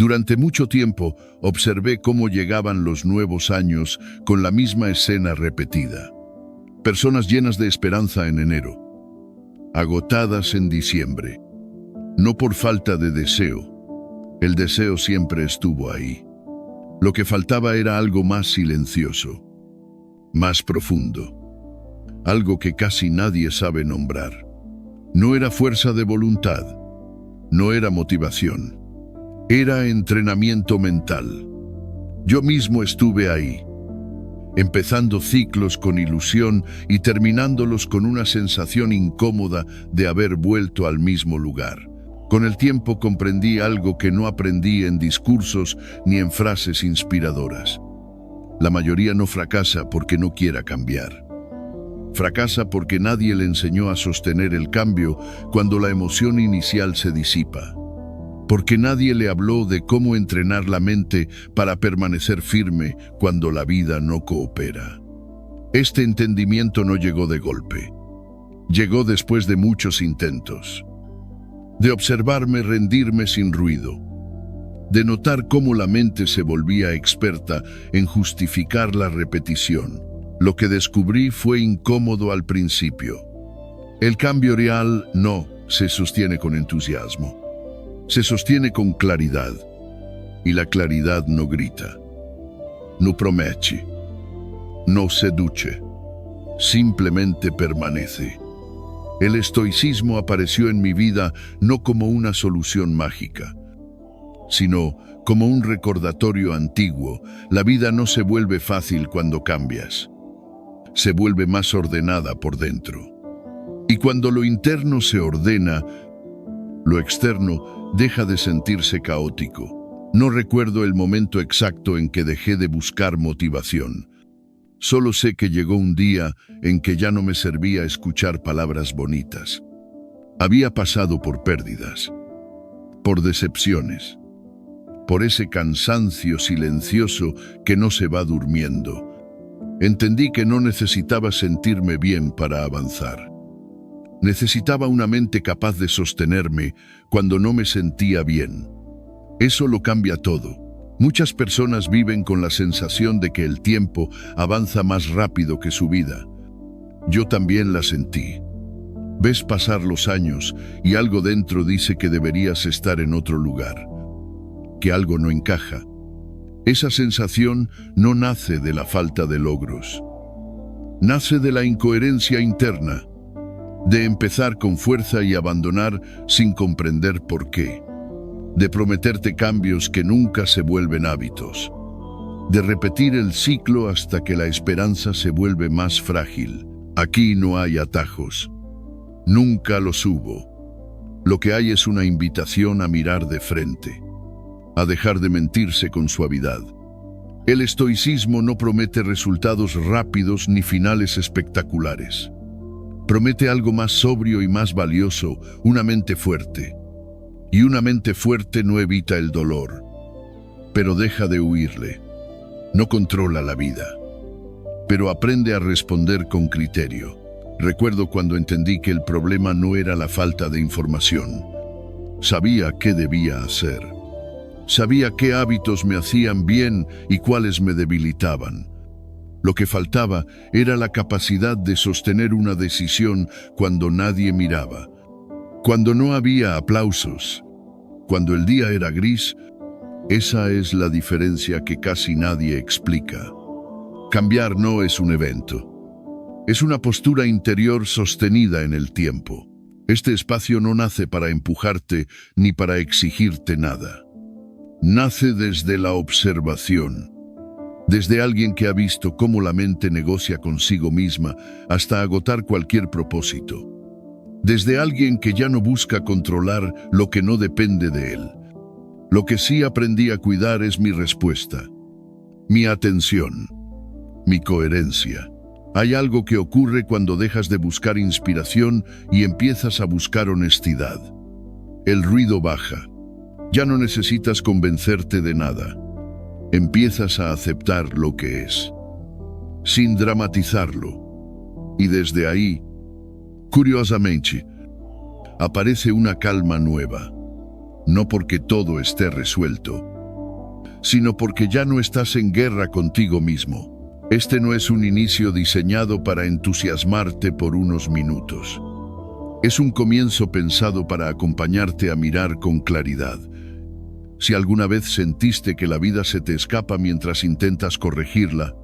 Durante mucho tiempo observé cómo llegaban los nuevos años con la misma escena repetida. Personas llenas de esperanza en enero, agotadas en diciembre. No por falta de deseo. El deseo siempre estuvo ahí. Lo que faltaba era algo más silencioso, más profundo. Algo que casi nadie sabe nombrar. No era fuerza de voluntad, no era motivación. Era entrenamiento mental. Yo mismo estuve ahí, empezando ciclos con ilusión y terminándolos con una sensación incómoda de haber vuelto al mismo lugar. Con el tiempo comprendí algo que no aprendí en discursos ni en frases inspiradoras. La mayoría no fracasa porque no quiera cambiar. Fracasa porque nadie le enseñó a sostener el cambio cuando la emoción inicial se disipa. Porque nadie le habló de cómo entrenar la mente para permanecer firme cuando la vida no coopera. Este entendimiento no llegó de golpe. Llegó después de muchos intentos. De observarme rendirme sin ruido. De notar cómo la mente se volvía experta en justificar la repetición. Lo que descubrí fue incómodo al principio. El cambio real no se sostiene con entusiasmo. Se sostiene con claridad. Y la claridad no grita. No promete. No seduce. Simplemente permanece. El estoicismo apareció en mi vida no como una solución mágica, sino como un recordatorio antiguo. La vida no se vuelve fácil cuando cambias. Se vuelve más ordenada por dentro. Y cuando lo interno se ordena, lo externo deja de sentirse caótico. No recuerdo el momento exacto en que dejé de buscar motivación. Solo sé que llegó un día en que ya no me servía escuchar palabras bonitas. Había pasado por pérdidas, por decepciones, por ese cansancio silencioso que no se va durmiendo. Entendí que no necesitaba sentirme bien para avanzar. Necesitaba una mente capaz de sostenerme cuando no me sentía bien. Eso lo cambia todo. Muchas personas viven con la sensación de que el tiempo avanza más rápido que su vida. Yo también la sentí. Ves pasar los años y algo dentro dice que deberías estar en otro lugar, que algo no encaja. Esa sensación no nace de la falta de logros. Nace de la incoherencia interna, de empezar con fuerza y abandonar sin comprender por qué, de prometerte cambios que nunca se vuelven hábitos, de repetir el ciclo hasta que la esperanza se vuelve más frágil. Aquí no hay atajos. Nunca los hubo. Lo que hay es una invitación a mirar de frente, a dejar de mentirse con suavidad. El estoicismo no promete resultados rápidos ni finales espectaculares. Promete algo más sobrio y más valioso, una mente fuerte. Y una mente fuerte no evita el dolor, pero deja de huirle. No controla la vida, pero aprende a responder con criterio. Recuerdo cuando entendí que el problema no era la falta de información. Sabía qué debía hacer. Sabía qué hábitos me hacían bien y cuáles me debilitaban. Lo que faltaba era la capacidad de sostener una decisión cuando nadie miraba, cuando no había aplausos, cuando el día era gris. Esa es la diferencia que casi nadie explica. Cambiar no es un evento. Es una postura interior sostenida en el tiempo. Este espacio no nace para empujarte ni para exigirte nada. Nace desde la observación, desde alguien que ha visto cómo la mente negocia consigo misma hasta agotar cualquier propósito. Desde alguien que ya no busca controlar lo que no depende de él. Lo que sí aprendí a cuidar es mi respuesta, mi atención, mi coherencia. Hay algo que ocurre cuando dejas de buscar inspiración y empiezas a buscar honestidad. El ruido baja. Ya no necesitas convencerte de nada. Empiezas a aceptar lo que es, sin dramatizarlo. Y desde ahí, curiosamente, aparece una calma nueva. no porque todo esté resuelto, sino porque ya no estás en guerra contigo mismo. Este no es un inicio diseñado para entusiasmarte por unos minutos. Es un comienzo pensado para acompañarte a mirar con claridad. Si alguna vez sentiste que la vida se te escapa mientras intentas corregirla,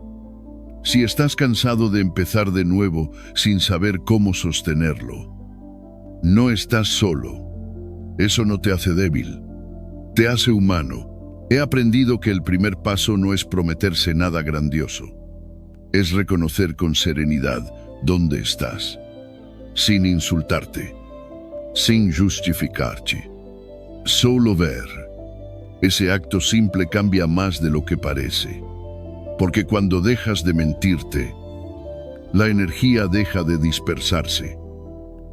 si estás cansado de empezar de nuevo sin saber cómo sostenerlo, no estás solo. Eso no te hace débil, te hace humano. He aprendido que el primer paso no es prometerse nada grandioso. Es reconocer con serenidad dónde estás, sin insultarte, sin justificarte. Solo ver. Ese acto simple cambia más de lo que parece. Porque cuando dejas de mentirte, la energía deja de dispersarse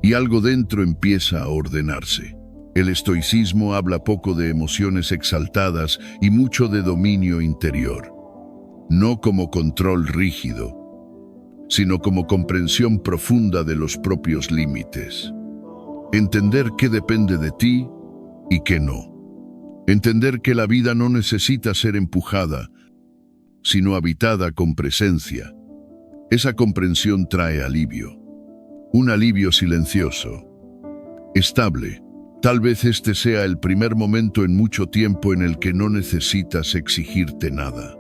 y algo dentro empieza a ordenarse. El estoicismo habla poco de emociones exaltadas y mucho de dominio interior. No como control rígido, sino como comprensión profunda de los propios límites. Entender qué depende de ti y qué no. Entender que la vida no necesita ser empujada, sino habitada con presencia. Esa comprensión trae alivio. Un alivio silencioso, estable. Tal vez este sea el primer momento en mucho tiempo en el que no necesitas exigirte nada.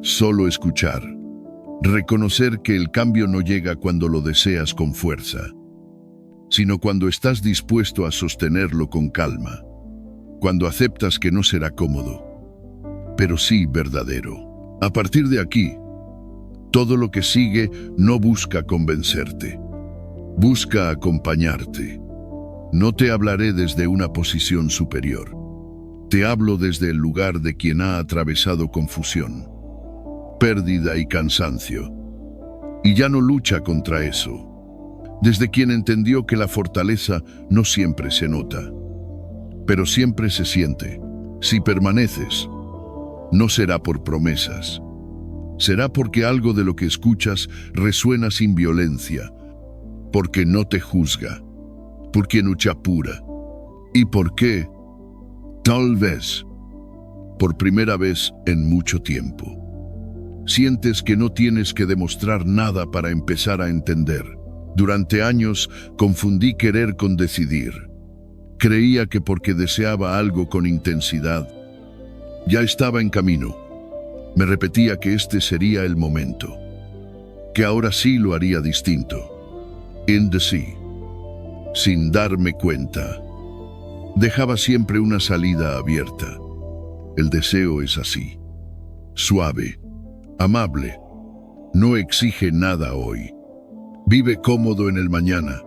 Solo escuchar. Reconocer que el cambio no llega cuando lo deseas con fuerza, sino cuando estás dispuesto a sostenerlo con calma. Cuando aceptas que no será cómodo, pero sí verdadero. A partir de aquí, todo lo que sigue no busca convencerte, busca acompañarte. No te hablaré desde una posición superior. Te hablo desde el lugar de quien ha atravesado confusión, pérdida y cansancio, y ya no lucha contra eso. Desde quien entendió que la fortaleza no siempre se nota, pero siempre se siente. Si permaneces, no será por promesas. Será porque algo de lo que escuchas resuena sin violencia, porque no te juzga, porque no te apura. Y porque, tal vez, por primera vez en mucho tiempo, sientes que no tienes que demostrar nada para empezar a entender. Durante años confundí querer con decidir. Creía que porque deseaba algo con intensidad, ya estaba en camino. Me repetía que este sería el momento, que ahora sí lo haría distinto. Sí, sin darme cuenta, dejaba siempre una salida abierta. El deseo es así, suave, amable, no exige nada hoy. Vive cómodo en el mañana.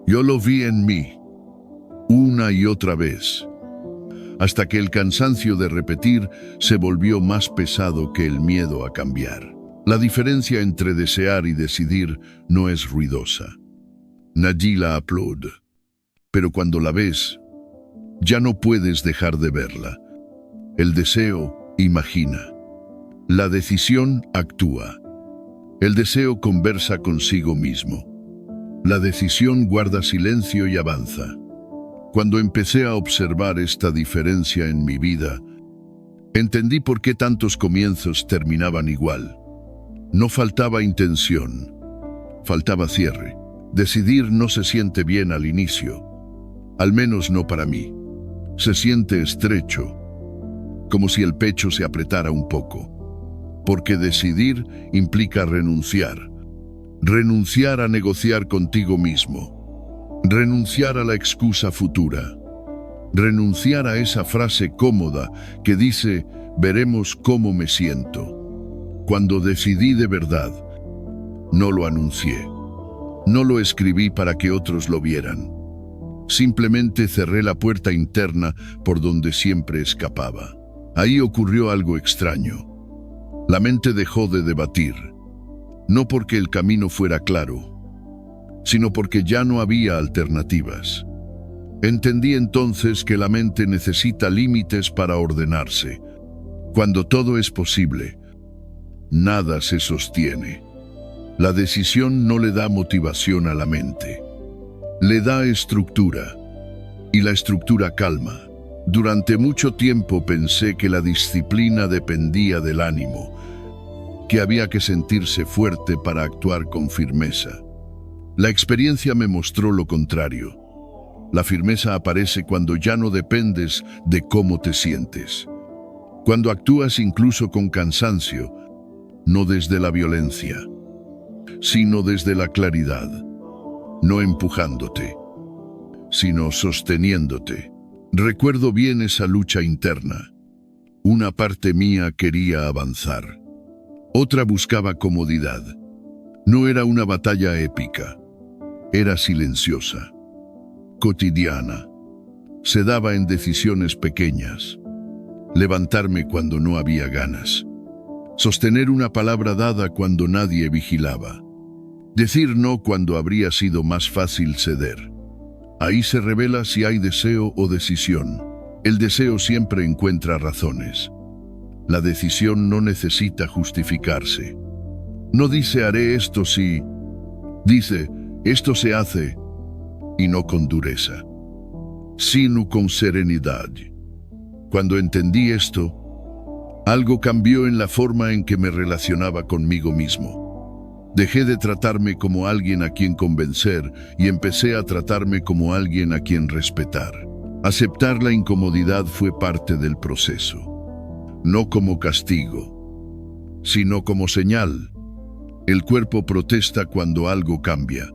Yo lo vi en mí, una y otra vez, hasta que el cansancio de repetir se volvió más pesado que el miedo a cambiar. La diferencia entre desear y decidir no es ruidosa. Nadie la aplaude, pero cuando la ves, ya no puedes dejar de verla. El deseo imagina. La decisión actúa. El deseo conversa consigo mismo. La decisión guarda silencio y avanza. Cuando empecé a observar esta diferencia en mi vida, entendí por qué tantos comienzos terminaban igual. No faltaba intención, faltaba cierre. Decidir no se siente bien al inicio, al menos no para mí. Se siente estrecho, como si el pecho se apretara un poco. Porque decidir implica renunciar. Renunciar a negociar contigo mismo. Renunciar a la excusa futura. Renunciar a esa frase cómoda que dice, veremos cómo me siento. Cuando decidí de verdad, no lo anuncié. No lo escribí para que otros lo vieran. Simplemente cerré la puerta interna por donde siempre escapaba. Ahí ocurrió algo extraño. La mente dejó de debatir. No porque el camino fuera claro, sino porque ya no había alternativas. Entendí entonces que la mente necesita límites para ordenarse. Cuando todo es posible, nada se sostiene. La decisión no le da motivación a la mente. Le da estructura. Y la estructura calma. Durante mucho tiempo pensé que la disciplina dependía del ánimo, que había que sentirse fuerte para actuar con firmeza. La experiencia me mostró lo contrario. La firmeza aparece cuando ya no dependes de cómo te sientes. Cuando actúas incluso con cansancio, no desde la violencia, sino desde la claridad, no empujándote, sino sosteniéndote. Recuerdo bien esa lucha interna. Una parte mía quería avanzar. Otra buscaba comodidad. No era una batalla épica. Era silenciosa, cotidiana. Se daba en decisiones pequeñas. Levantarme cuando no había ganas. Sostener una palabra dada cuando nadie vigilaba. Decir no cuando habría sido más fácil ceder. Ahí se revela si hay deseo o decisión. El deseo siempre encuentra razones. La decisión no necesita justificarse. No dice haré esto si, dice esto se hace, y no con dureza, sino con serenidad. Cuando entendí esto, algo cambió en la forma en que me relacionaba conmigo mismo. Dejé de tratarme como alguien a quien convencer y empecé a tratarme como alguien a quien respetar. Aceptar la incomodidad fue parte del proceso, no como castigo, sino como señal. El cuerpo protesta cuando algo cambia.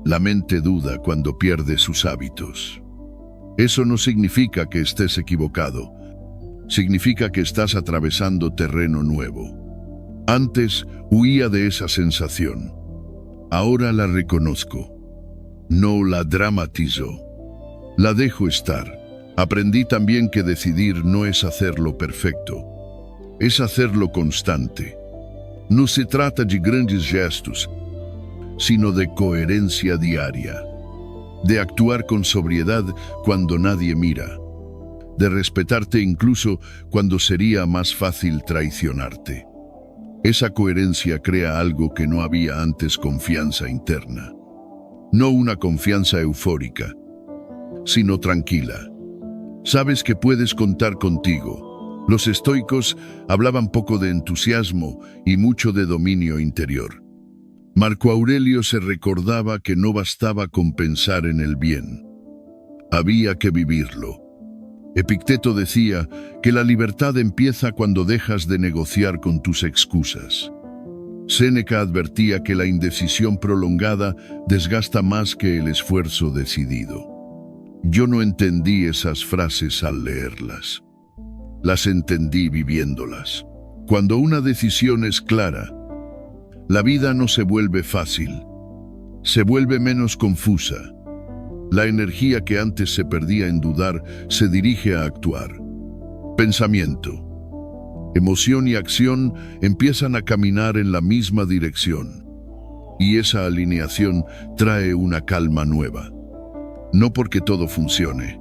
La mente duda cuando pierde sus hábitos. Eso no significa que estés equivocado. Significa que estás atravesando terreno nuevo. Antes huía de esa sensación. Ahora la reconozco. No la dramatizo. La dejo estar. Aprendí también que decidir no es hacerlo perfecto. Es hacerlo constante. No se trata de grandes gestos, sino de coherencia diaria. De actuar con sobriedad cuando nadie mira. De respetarte incluso cuando sería más fácil traicionarte. Esa coherencia crea algo que no había antes: confianza interna. No una confianza eufórica, sino tranquila. Sabes que puedes contar contigo. Los estoicos hablaban poco de entusiasmo y mucho de dominio interior. Marco Aurelio se recordaba que no bastaba con pensar en el bien. Había que vivirlo. Epicteto decía que la libertad empieza cuando dejas de negociar con tus excusas. Séneca advertía que la indecisión prolongada desgasta más que el esfuerzo decidido. Yo no entendí esas frases al leerlas. Las entendí viviéndolas. Cuando una decisión es clara, la vida no se vuelve fácil, se vuelve menos confusa. La energía que antes se perdía en dudar se dirige a actuar. Pensamiento, emoción y acción empiezan a caminar en la misma dirección. Y esa alineación trae una calma nueva. No porque todo funcione,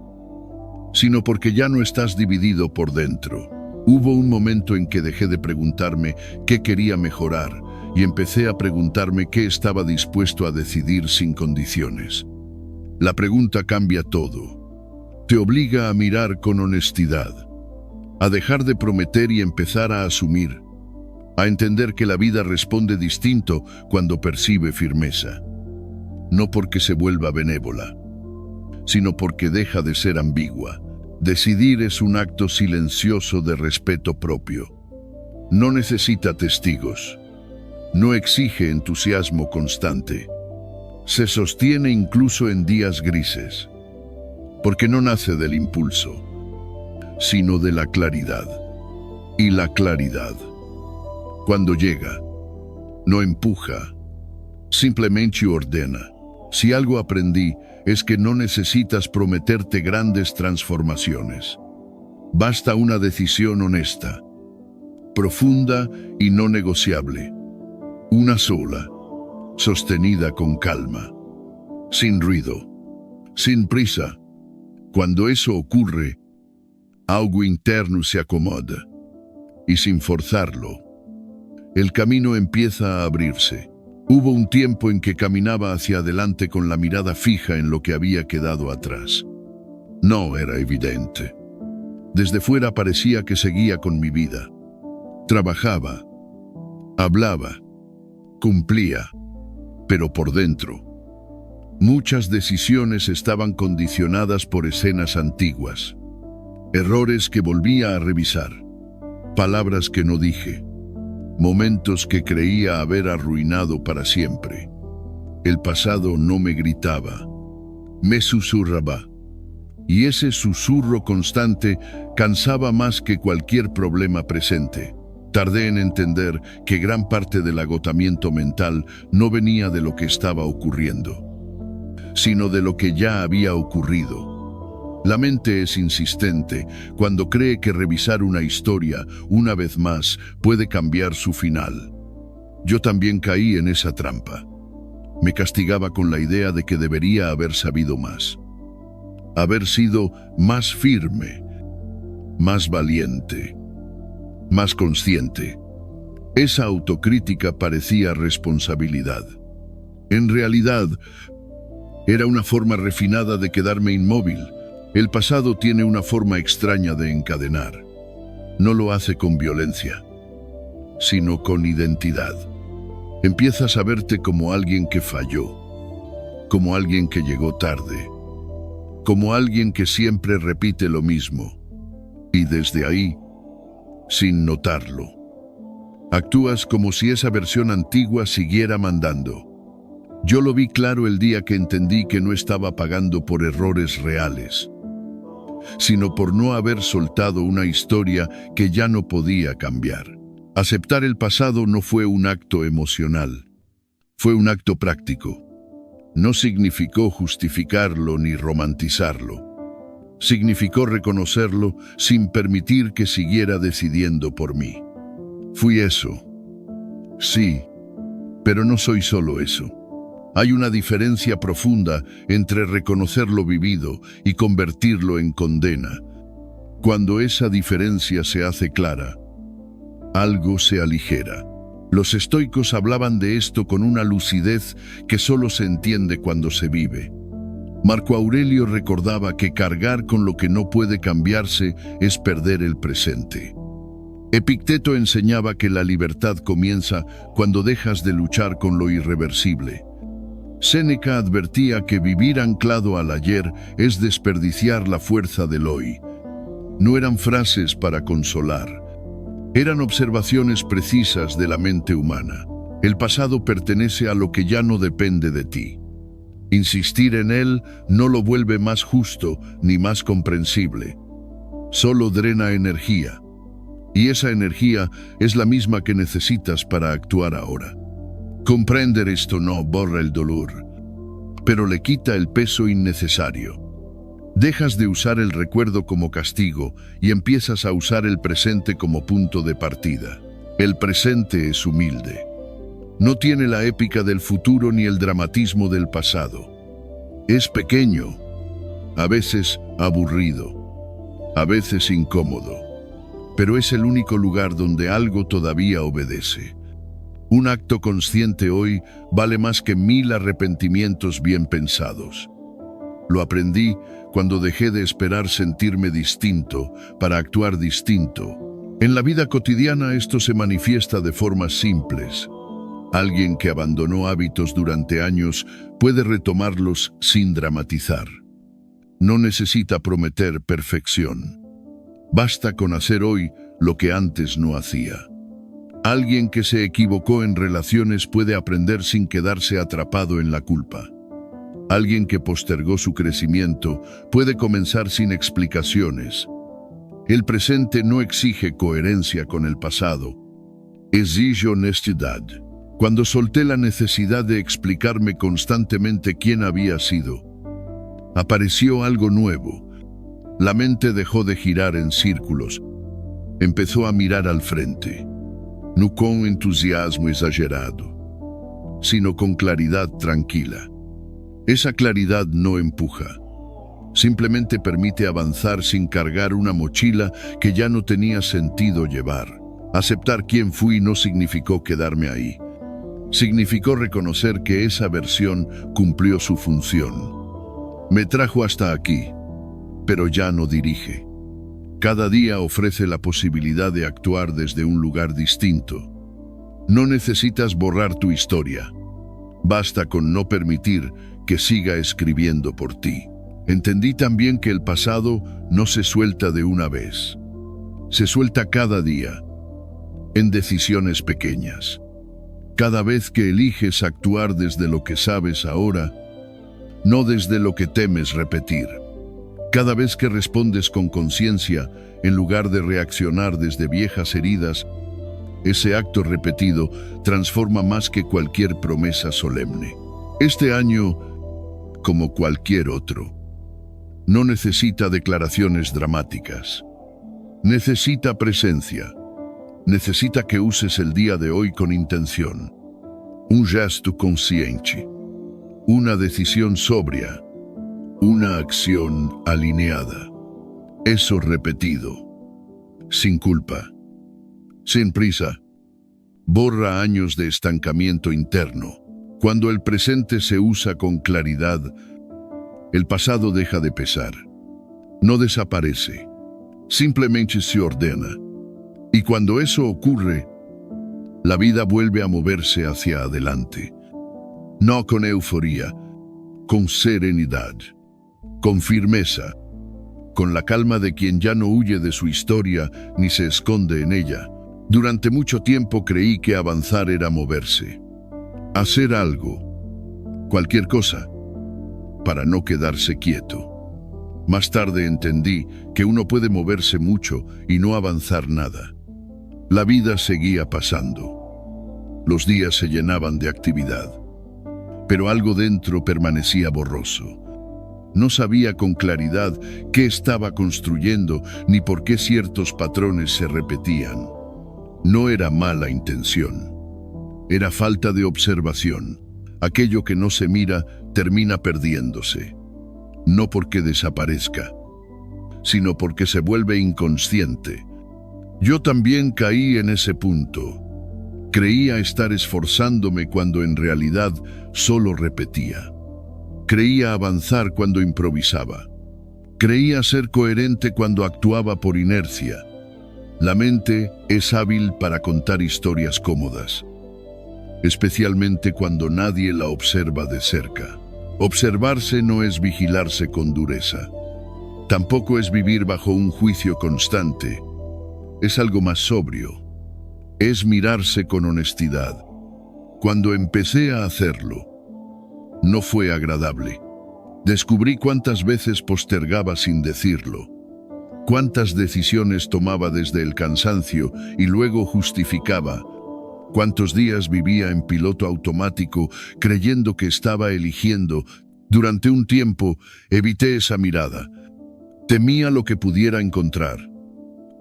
sino porque ya no estás dividido por dentro. Hubo un momento en que dejé de preguntarme qué quería mejorar y empecé a preguntarme qué estaba dispuesto a decidir sin condiciones. La pregunta cambia todo. Te obliga a mirar con honestidad, a dejar de prometer y empezar a asumir, a entender que la vida responde distinto cuando percibe firmeza. No porque se vuelva benévola, sino porque deja de ser ambigua. Decidir es un acto silencioso de respeto propio. No necesita testigos. No exige entusiasmo constante. Se sostiene incluso en días grises, porque no nace del impulso, sino de la claridad. Y la claridad, cuando llega, no empuja, simplemente ordena. Si algo aprendí, es que no necesitas prometerte grandes transformaciones. Basta una decisión honesta, profunda y no negociable. Una sola, sostenida con calma, sin ruido, sin prisa. Cuando eso ocurre, algo interno se acomoda, y sin forzarlo, el camino empieza a abrirse. Hubo un tiempo en que caminaba hacia adelante con la mirada fija en lo que había quedado atrás. No era evidente. Desde fuera parecía que seguía con mi vida. Trabajaba, hablaba, cumplía, pero por dentro, muchas decisiones estaban condicionadas por escenas antiguas, errores que volvía a revisar, palabras que no dije, momentos que creía haber arruinado para siempre. El pasado no me gritaba, me susurraba, y ese susurro constante cansaba más que cualquier problema presente. Tardé en entender que gran parte del agotamiento mental no venía de lo que estaba ocurriendo, sino de lo que ya había ocurrido. La mente es insistente cuando cree que revisar una historia una vez más puede cambiar su final. Yo también caí en esa trampa. Me castigaba con la idea de que debería haber sabido más, haber sido más firme, más valiente, más consciente. Esa autocrítica parecía responsabilidad. En realidad, era una forma refinada de quedarme inmóvil. El pasado tiene una forma extraña de encadenar. No lo hace con violencia, sino con identidad. Empiezas a verte como alguien que falló, como alguien que llegó tarde, como alguien que siempre repite lo mismo. Y desde ahí, sin notarlo, actúas como si esa versión antigua siguiera mandando. Yo lo vi claro el día que entendí que no estaba pagando por errores reales, sino por no haber soltado una historia que ya no podía cambiar. Aceptar el pasado no fue un acto emocional, fue un acto práctico. No significó justificarlo ni romantizarlo. Significó reconocerlo sin permitir que siguiera decidiendo por mí. Fui eso. Sí, pero no soy solo eso. Hay una diferencia profunda entre reconocer lo vivido y convertirlo en condena. Cuando esa diferencia se hace clara, algo se aligera. Los estoicos hablaban de esto con una lucidez que solo se entiende cuando se vive. Marco Aurelio recordaba que cargar con lo que no puede cambiarse es perder el presente. Epicteto enseñaba que la libertad comienza cuando dejas de luchar con lo irreversible. Séneca advertía que vivir anclado al ayer es desperdiciar la fuerza del hoy. No eran frases para consolar. Eran observaciones precisas de la mente humana. El pasado pertenece a lo que ya no depende de ti. Insistir en él no lo vuelve más justo ni más comprensible. Solo drena energía. Y esa energía es la misma que necesitas para actuar ahora. Comprender esto no borra el dolor, pero le quita el peso innecesario. Dejas de usar el recuerdo como castigo y empiezas a usar el presente como punto de partida. El presente es humilde. No tiene la épica del futuro ni el dramatismo del pasado. Es pequeño, a veces aburrido, a veces incómodo, pero es el único lugar donde algo todavía obedece. Un acto consciente hoy vale más que 1000 arrepentimientos bien pensados. Lo aprendí cuando dejé de esperar sentirme distinto para actuar distinto. En la vida cotidiana esto se manifiesta de formas simples. Alguien que abandonó hábitos durante años puede retomarlos sin dramatizar. No necesita prometer perfección. Basta con hacer hoy lo que antes no hacía. Alguien que se equivocó en relaciones puede aprender sin quedarse atrapado en la culpa. Alguien que postergó su crecimiento puede comenzar sin explicaciones. El presente no exige coherencia con el pasado, exige honestidad. Cuando solté la necesidad de explicarme constantemente quién había sido, apareció algo nuevo. La mente dejó de girar en círculos. Empezó a mirar al frente, no con entusiasmo exagerado, sino con claridad tranquila. Esa claridad no empuja, simplemente permite avanzar sin cargar una mochila que ya no tenía sentido llevar. Aceptar quién fui no significó quedarme ahí. Significó reconocer que esa versión cumplió su función. Me trajo hasta aquí, pero ya no dirige. Cada día ofrece la posibilidad de actuar desde un lugar distinto. No necesitas borrar tu historia. Basta con no permitir que siga escribiendo por ti. Entendí también que el pasado no se suelta de una vez. Se suelta cada día, en decisiones pequeñas. Cada vez que eliges actuar desde lo que sabes ahora, no desde lo que temes repetir. Cada vez que respondes con conciencia, en lugar de reaccionar desde viejas heridas, ese acto repetido transforma más que cualquier promesa solemne. Este año, como cualquier otro, no necesita declaraciones dramáticas. Necesita presencia. Necesita que uses el día de hoy con intención. Un gesto consciente. Una decisión sobria. Una acción alineada. Eso repetido. Sin culpa. Sin prisa. Borra años de estancamiento interno. Cuando el presente se usa con claridad, el pasado deja de pesar. No desaparece. Simplemente se ordena. Y cuando eso ocurre, la vida vuelve a moverse hacia adelante. No con euforía, con serenidad, con firmeza, con la calma de quien ya no huye de su historia ni se esconde en ella. Durante mucho tiempo creí que avanzar era moverse, hacer algo, cualquier cosa, para no quedarse quieto. Más tarde entendí que uno puede moverse mucho y no avanzar nada. La vida seguía pasando. Los días se llenaban de actividad, pero algo dentro permanecía borroso. No sabía con claridad qué estaba construyendo ni por qué ciertos patrones se repetían. No era mala intención, era falta de observación. Aquello que no se mira termina perdiéndose, no porque desaparezca, sino porque se vuelve inconsciente. Yo también caí en ese punto. Creía estar esforzándome cuando en realidad solo repetía. Creía avanzar cuando improvisaba. Creía ser coherente cuando actuaba por inercia. La mente es hábil para contar historias cómodas, especialmente cuando nadie la observa de cerca. Observarse no es vigilarse con dureza. Tampoco es vivir bajo un juicio constante. Es algo más sobrio. Es mirarse con honestidad. Cuando empecé a hacerlo, no fue agradable. Descubrí cuántas veces postergaba sin decirlo. Cuántas decisiones tomaba desde el cansancio y luego justificaba. Cuántos días vivía en piloto automático creyendo que estaba eligiendo. Durante un tiempo evité esa mirada. Temía lo que pudiera encontrar.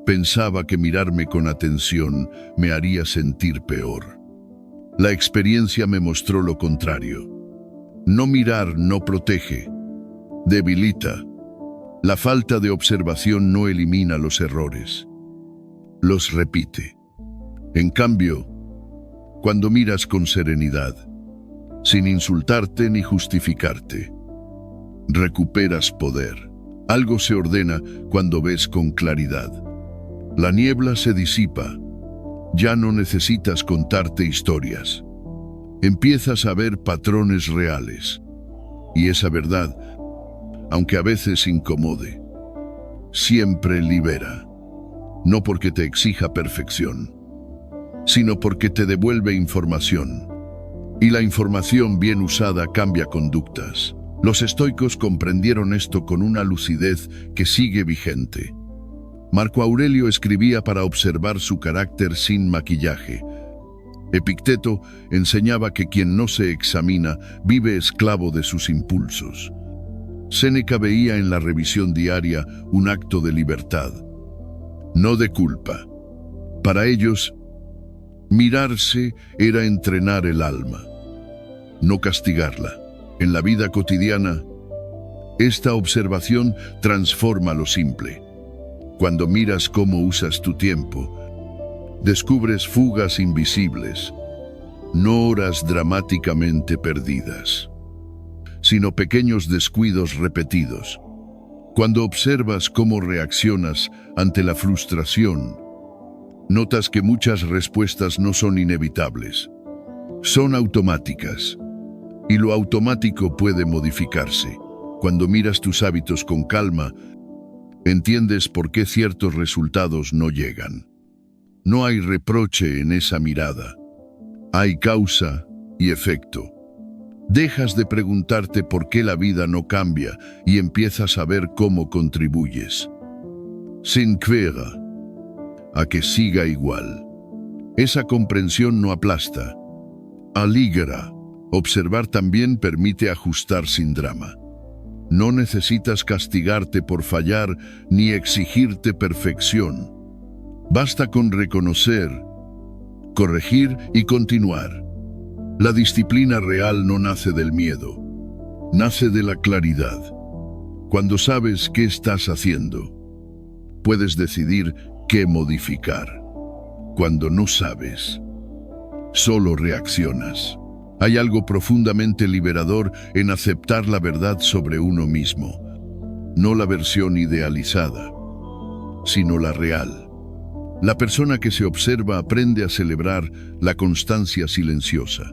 Pensaba que mirarme con atención me haría sentir peor. La experiencia me mostró lo contrario. No mirar no protege, debilita. La falta de observación no elimina los errores, los repite. En cambio, cuando miras con serenidad, sin insultarte ni justificarte, recuperas poder. Algo se ordena cuando ves con claridad. La niebla se disipa. Ya no necesitas contarte historias. Empiezas a ver patrones reales. Y esa verdad, aunque a veces incomode, siempre libera. No porque te exija perfección, sino porque te devuelve información. Y la información bien usada cambia conductas. Los estoicos comprendieron esto con una lucidez que sigue vigente. Marco Aurelio escribía para observar su carácter sin maquillaje. Epicteto enseñaba que quien no se examina vive esclavo de sus impulsos. Séneca veía en la revisión diaria un acto de libertad, no de culpa. Para ellos, mirarse era entrenar el alma, no castigarla. En la vida cotidiana, esta observación transforma lo simple. Cuando miras cómo usas tu tiempo, descubres fugas invisibles, no horas dramáticamente perdidas, sino pequeños descuidos repetidos. Cuando observas cómo reaccionas ante la frustración, notas que muchas respuestas no son inevitables, son automáticas. Y lo automático puede modificarse. Cuando miras tus hábitos con calma, entiendes por qué ciertos resultados no llegan. No hay reproche en esa mirada. Hay causa y efecto. Dejas de preguntarte por qué la vida no cambia y empiezas a ver cómo contribuyes. Sin querer a que siga igual. Esa comprensión no aplasta, aligra. Observar también permite ajustar sin drama. No necesitas castigarte por fallar ni exigirte perfección. Basta con reconocer, corregir y continuar. La disciplina real no nace del miedo, nace de la claridad. Cuando sabes qué estás haciendo, puedes decidir qué modificar. Cuando no sabes, solo reaccionas. Hay algo profundamente liberador en aceptar la verdad sobre uno mismo, no la versión idealizada, sino la real. La persona que se observa aprende a celebrar la constancia silenciosa,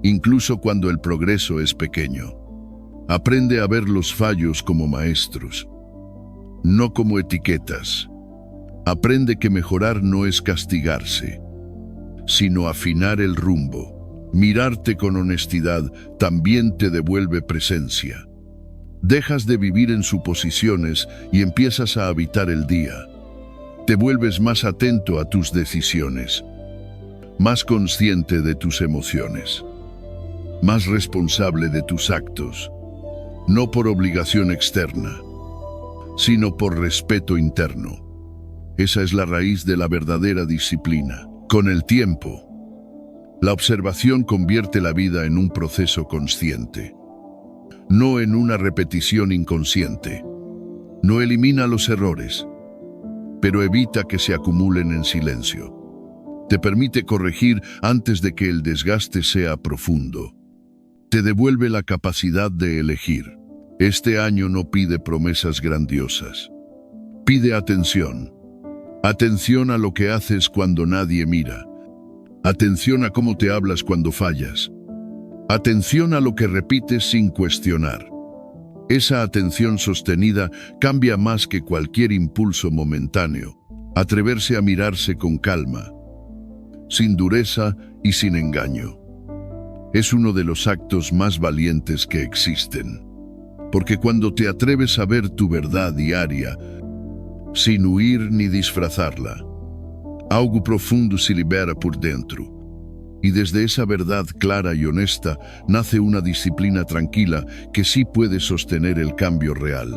incluso cuando el progreso es pequeño. Aprende a ver los fallos como maestros, no como etiquetas. Aprende que mejorar no es castigarse, sino afinar el rumbo. Mirarte con honestidad también te devuelve presencia. Dejas de vivir en suposiciones y empiezas a habitar el día. Te vuelves más atento a tus decisiones, más consciente de tus emociones, más responsable de tus actos, no por obligación externa, sino por respeto interno. Esa es la raíz de la verdadera disciplina. Con el tiempo, la observación convierte la vida en un proceso consciente, no en una repetición inconsciente. No elimina los errores, pero evita que se acumulen en silencio. Te permite corregir antes de que el desgaste sea profundo. Te devuelve la capacidad de elegir. Este año no pide promesas grandiosas. Pide atención. Atención a lo que haces cuando nadie mira. Atención a cómo te hablas cuando fallas. Atención a lo que repites sin cuestionar. Esa atención sostenida cambia más que cualquier impulso momentáneo. Atreverse a mirarse con calma, sin dureza y sin engaño, es uno de los actos más valientes que existen. Porque cuando te atreves a ver tu verdad diaria, sin huir ni disfrazarla, algo profundo se libera por dentro. Y desde esa verdad clara y honesta nace una disciplina tranquila que sí puede sostener el cambio real.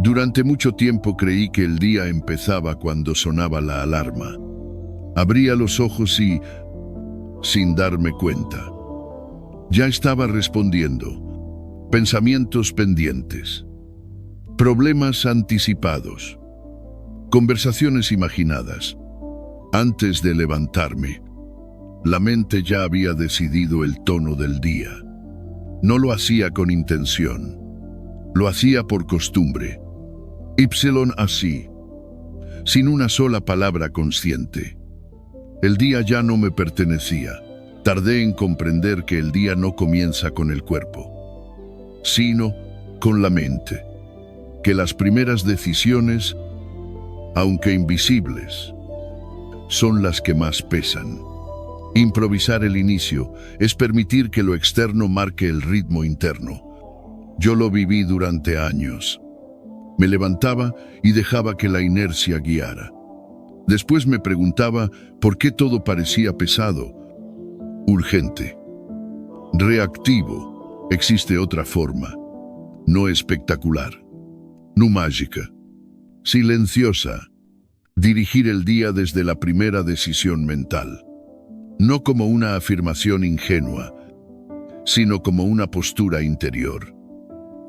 Durante mucho tiempo creí que el día empezaba cuando sonaba la alarma. Abría los ojos y, sin darme cuenta, ya estaba respondiendo. Pensamientos pendientes, problemas anticipados, conversaciones imaginadas. Antes de levantarme, la mente ya había decidido el tono del día. No lo hacía con intención, lo hacía por costumbre. Así, sin una sola palabra consciente. El día ya no me pertenecía. Tardé en comprender que el día no comienza con el cuerpo, sino con la mente. Que las primeras decisiones, aunque invisibles, son las que más pesan. Improvisar el inicio es permitir que lo externo marque el ritmo interno. Yo lo viví durante años. Me levantaba y dejaba que la inercia guiara. Después me preguntaba por qué todo parecía pesado, urgente, reactivo. Existe otra forma, no espectacular, no mágica, silenciosa. Dirigir el día desde la primera decisión mental. No como una afirmación ingenua, sino como una postura interior.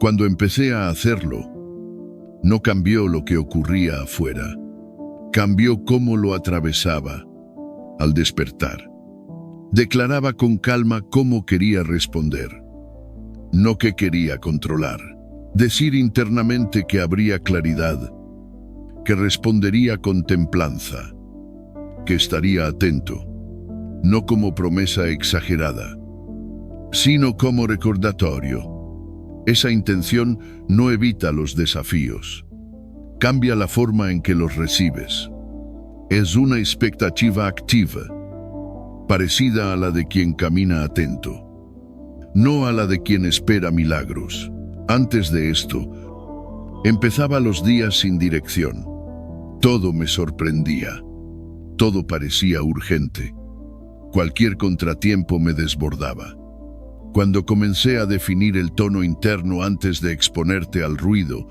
Cuando empecé a hacerlo, no cambió lo que ocurría afuera, cambió cómo lo atravesaba al despertar. Declaraba con calma cómo quería responder, no qué quería controlar. Decir internamente que habría claridad, que respondería con templanza, que estaría atento, no como promesa exagerada, sino como recordatorio. Esa intención no evita los desafíos, cambia la forma en que los recibes. Es una expectativa activa, parecida a la de quien camina atento, no a la de quien espera milagros. Antes de esto, empezaba los días sin dirección. Todo me sorprendía, todo parecía urgente. Cualquier contratiempo me desbordaba. Cuando comencé a definir el tono interno antes de exponerte al ruido,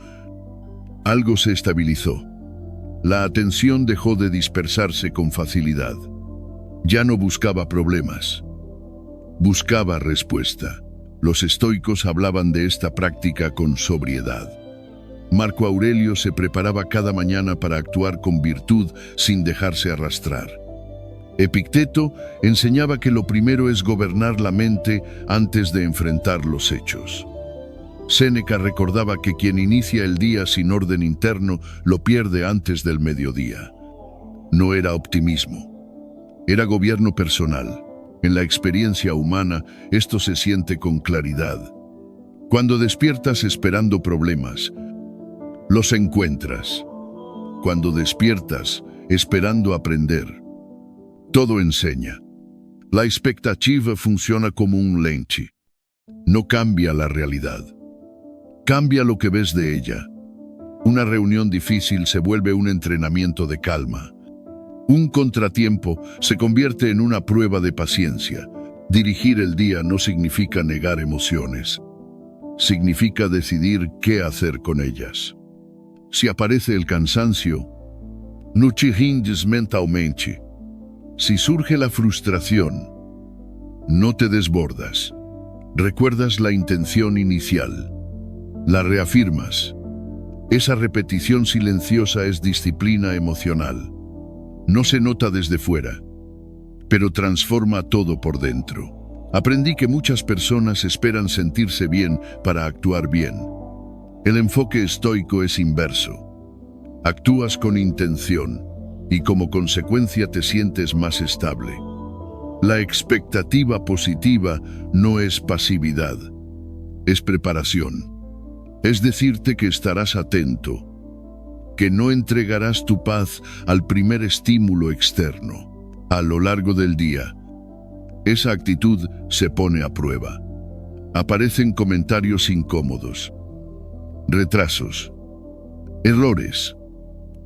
algo se estabilizó. La atención dejó de dispersarse con facilidad. Ya no buscaba problemas, buscaba respuesta. Los estoicos hablaban de esta práctica con sobriedad. Marco Aurelio se preparaba cada mañana para actuar con virtud sin dejarse arrastrar. Epicteto enseñaba que lo primero es gobernar la mente antes de enfrentar los hechos. Séneca recordaba que quien inicia el día sin orden interno lo pierde antes del mediodía. No era optimismo, era gobierno personal. En la experiencia humana, esto se siente con claridad. Cuando despiertas esperando problemas, los encuentras. Cuando despiertas esperando aprender, todo enseña. La expectativa funciona como un lente. No cambia la realidad. Cambia lo que ves de ella. Una reunión difícil se vuelve un entrenamiento de calma. Un contratiempo se convierte en una prueba de paciencia. Dirigir el día no significa negar emociones. Significa decidir qué hacer con ellas. Si aparece el cansancio, no te rindes mentalmente. Si surge la frustración, no te desbordas. Recuerdas la intención inicial. La reafirmas. Esa repetición silenciosa es disciplina emocional. No se nota desde fuera, pero transforma todo por dentro. Aprendí que muchas personas esperan sentirse bien para actuar bien. El enfoque estoico es inverso. Actúas con intención y como consecuencia te sientes más estable. La expectativa positiva no es pasividad, es preparación. Es decirte que estarás atento, que no entregarás tu paz al primer estímulo externo. A lo largo del día, esa actitud se pone a prueba. Aparecen comentarios incómodos, retrasos, errores.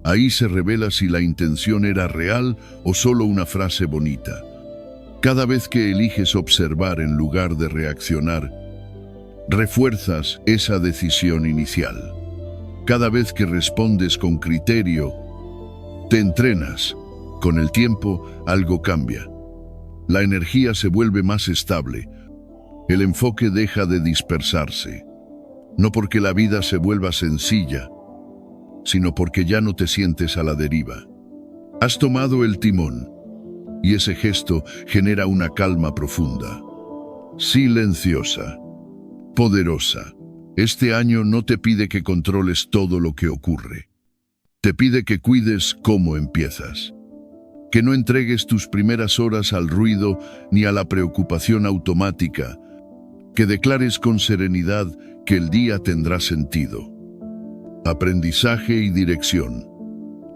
Ahí se revela si la intención era real o solo una frase bonita. Cada vez que eliges observar en lugar de reaccionar, refuerzas esa decisión inicial. Cada vez que respondes con criterio, te entrenas. Con el tiempo, algo cambia. La energía se vuelve más estable. El enfoque deja de dispersarse. No porque la vida se vuelva sencilla, sino porque ya no te sientes a la deriva. Has tomado el timón, y ese gesto genera una calma profunda, silenciosa, poderosa. Este año no te pide que controles todo lo que ocurre. Te pide que cuides cómo empiezas. Que no entregues tus primeras horas al ruido ni a la preocupación automática. Que declares con serenidad que el día tendrá sentido. Aprendizaje y dirección.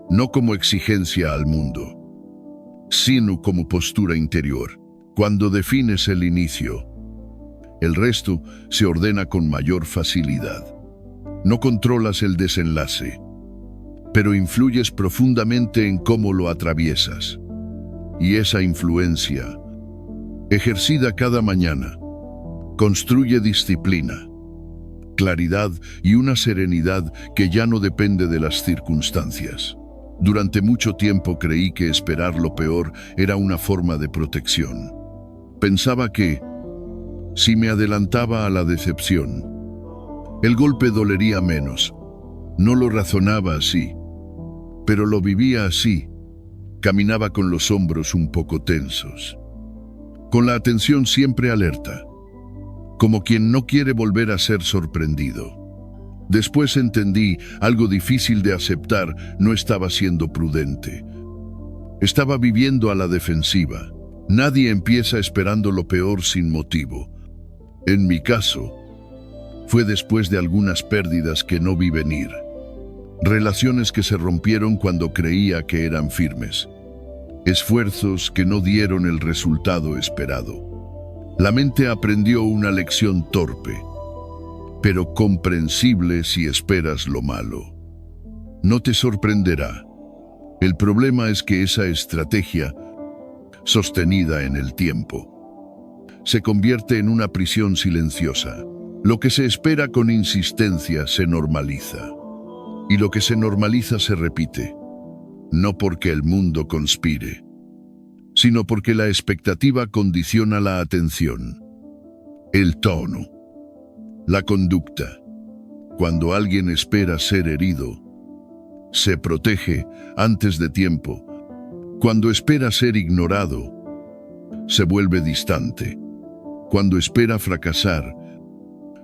No como exigencia al mundo, sino como postura interior. Cuando defines el inicio, el resto se ordena con mayor facilidad. No controlas el desenlace, pero influyes profundamente en cómo lo atraviesas. Y esa influencia, ejercida cada mañana, construye disciplina, claridad y una serenidad que ya no depende de las circunstancias. Durante mucho tiempo creí que esperar lo peor era una forma de protección. Pensaba que, si me adelantaba a la decepción, el golpe dolería menos. No lo razonaba así, pero lo vivía así. Caminaba con los hombros un poco tensos, con la atención siempre alerta, como quien no quiere volver a ser sorprendido. Después entendí, algo difícil de aceptar, no estaba siendo prudente. Estaba viviendo a la defensiva. Nadie empieza esperando lo peor sin motivo. En mi caso, fue después de algunas pérdidas que no vi venir. Relaciones que se rompieron cuando creía que eran firmes. Esfuerzos que no dieron el resultado esperado. La mente aprendió una lección torpe, pero comprensible si esperas lo malo. No te sorprenderá. El problema es que esa estrategia, sostenida en el tiempo, se convierte en una prisión silenciosa. Lo que se espera con insistencia se normaliza. Y lo que se normaliza se repite. No porque el mundo conspire, sino porque la expectativa condiciona la atención, el tono, la conducta. Cuando alguien espera ser herido, se protege antes de tiempo. Cuando espera ser ignorado, se vuelve distante. Cuando espera fracasar,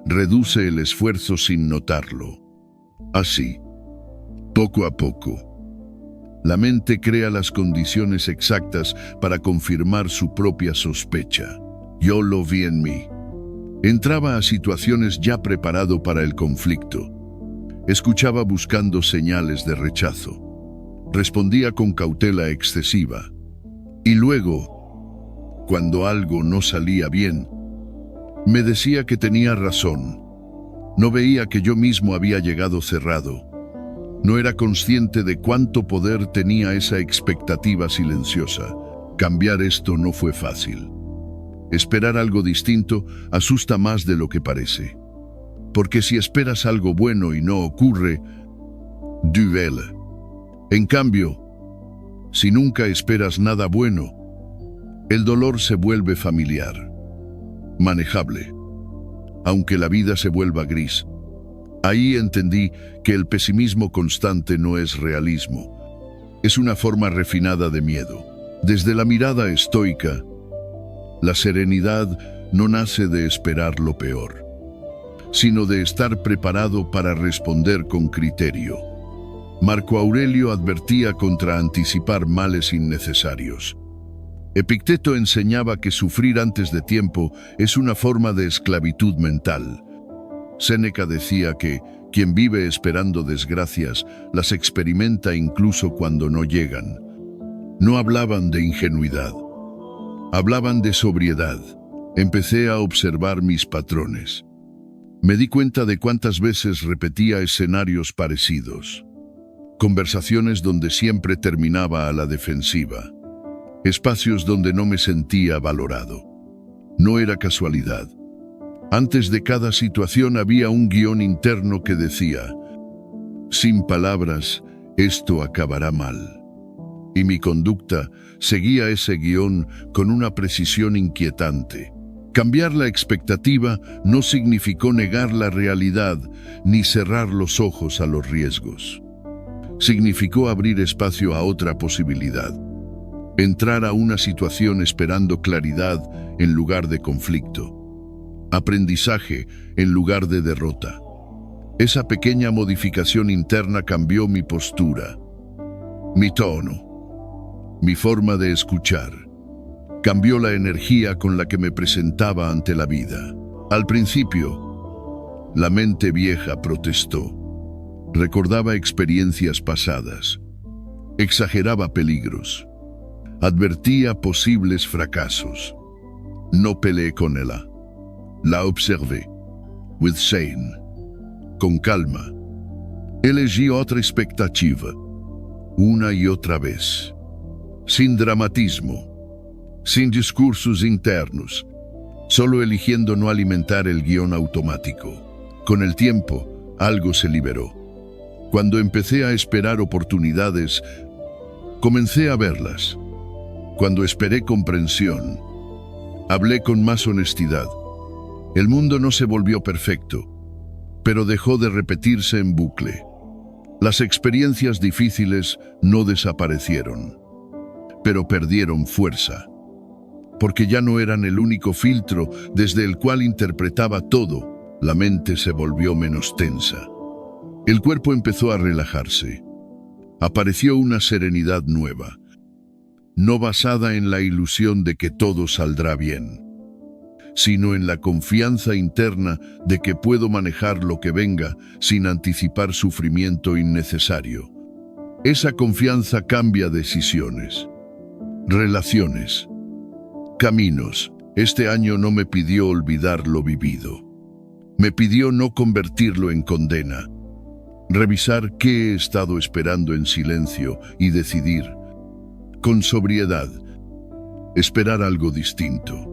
reduce el esfuerzo sin notarlo. Así, poco a poco, la mente crea las condiciones exactas para confirmar su propia sospecha. Yo lo vi en mí. Entraba a situaciones ya preparado para el conflicto. Escuchaba buscando señales de rechazo. Respondía con cautela excesiva. Y luego, cuando algo no salía bien, me decía que tenía razón. No veía que yo mismo había llegado cerrado. No era consciente de cuánto poder tenía esa expectativa silenciosa. Cambiar esto no fue fácil. Esperar algo distinto asusta más de lo que parece. Porque si esperas algo bueno y no ocurre, duele. En cambio, si nunca esperas nada bueno, el dolor se vuelve familiar, manejable, aunque la vida se vuelva gris. Ahí entendí que el pesimismo constante no es realismo, es una forma refinada de miedo. Desde la mirada estoica, la serenidad no nace de esperar lo peor, sino de estar preparado para responder con criterio. Marco Aurelio advertía contra anticipar males innecesarios. Epicteto enseñaba que sufrir antes de tiempo es una forma de esclavitud mental. Séneca decía que quien vive esperando desgracias las experimenta incluso cuando no llegan. No hablaban de ingenuidad, hablaban de sobriedad. Empecé a observar mis patrones. Me di cuenta de cuántas veces repetía escenarios parecidos. Conversaciones donde siempre terminaba a la defensiva. Espacios donde no me sentía valorado. No era casualidad. Antes de cada situación había un guión interno que decía: sin palabras, esto acabará mal. Y mi conducta seguía ese guión con una precisión inquietante. Cambiar la expectativa no significó negar la realidad ni cerrar los ojos a los riesgos. Significó abrir espacio a otra posibilidad. Entrar a una situación esperando claridad en lugar de conflicto. Aprendizaje en lugar de derrota. Esa pequeña modificación interna cambió mi postura, mi tono, mi forma de escuchar. Cambió la energía con la que me presentaba ante la vida. Al principio, la mente vieja protestó. Recordaba experiencias pasadas. Exageraba peligros. Advertía posibles fracasos. No peleé con ella. La observé. With sane. Con calma. Elegí otra expectativa. Una y otra vez. Sin dramatismo. Sin discursos internos. Solo eligiendo no alimentar el guión automático. Con el tiempo, algo se liberó. Cuando empecé a esperar oportunidades, comencé a verlas. Cuando esperé comprensión, hablé con más honestidad. El mundo no se volvió perfecto, pero dejó de repetirse en bucle. Las experiencias difíciles no desaparecieron, pero perdieron fuerza, porque ya no eran el único filtro desde el cual interpretaba todo. La mente se volvió menos tensa, El cuerpo empezó a relajarse. Apareció una serenidad nueva, no basada en la ilusión de que todo saldrá bien, sino en la confianza interna de que puedo manejar lo que venga sin anticipar sufrimiento innecesario. Esa confianza cambia decisiones, relaciones, caminos. Este año no me pidió olvidar lo vivido. Me pidió no convertirlo en condena. Revisar qué he estado esperando en silencio y decidir, con sobriedad, esperar algo distinto.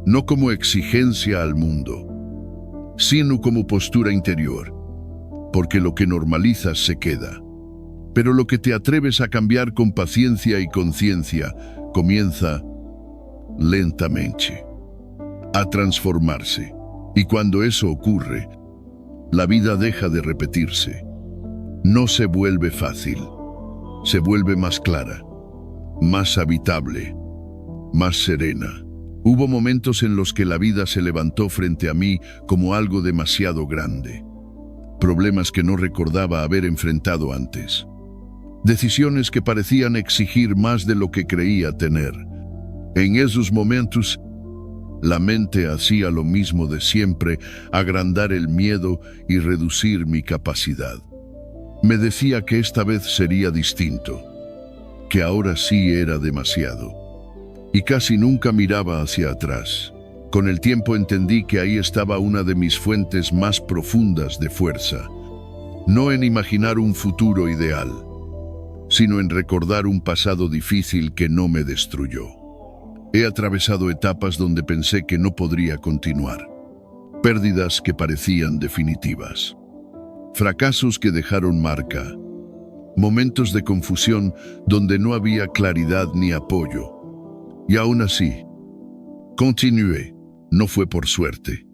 No como exigencia al mundo, sino como postura interior, porque lo que normalizas se queda. Pero lo que te atreves a cambiar con paciencia y conciencia comienza lentamente a transformarse. Y cuando eso ocurre, la vida deja de repetirse. No se vuelve fácil, se vuelve más clara, más habitable, más serena. Hubo momentos en los que la vida se levantó frente a mí como algo demasiado grande. Problemas que no recordaba haber enfrentado antes. Decisiones que parecían exigir más de lo que creía tener. En esos momentos, la mente hacía lo mismo de siempre, agrandar el miedo y reducir mi capacidad. Me decía que esta vez sería distinto, que ahora sí era demasiado. Y casi nunca miraba hacia atrás. Con el tiempo entendí que ahí estaba una de mis fuentes más profundas de fuerza. No en imaginar un futuro ideal, sino en recordar un pasado difícil que no me destruyó. He atravesado etapas donde pensé que no podría continuar. Pérdidas que parecían definitivas. Fracasos que dejaron marca. Momentos de confusión donde no había claridad ni apoyo. Y aún así, continué. No fue por suerte.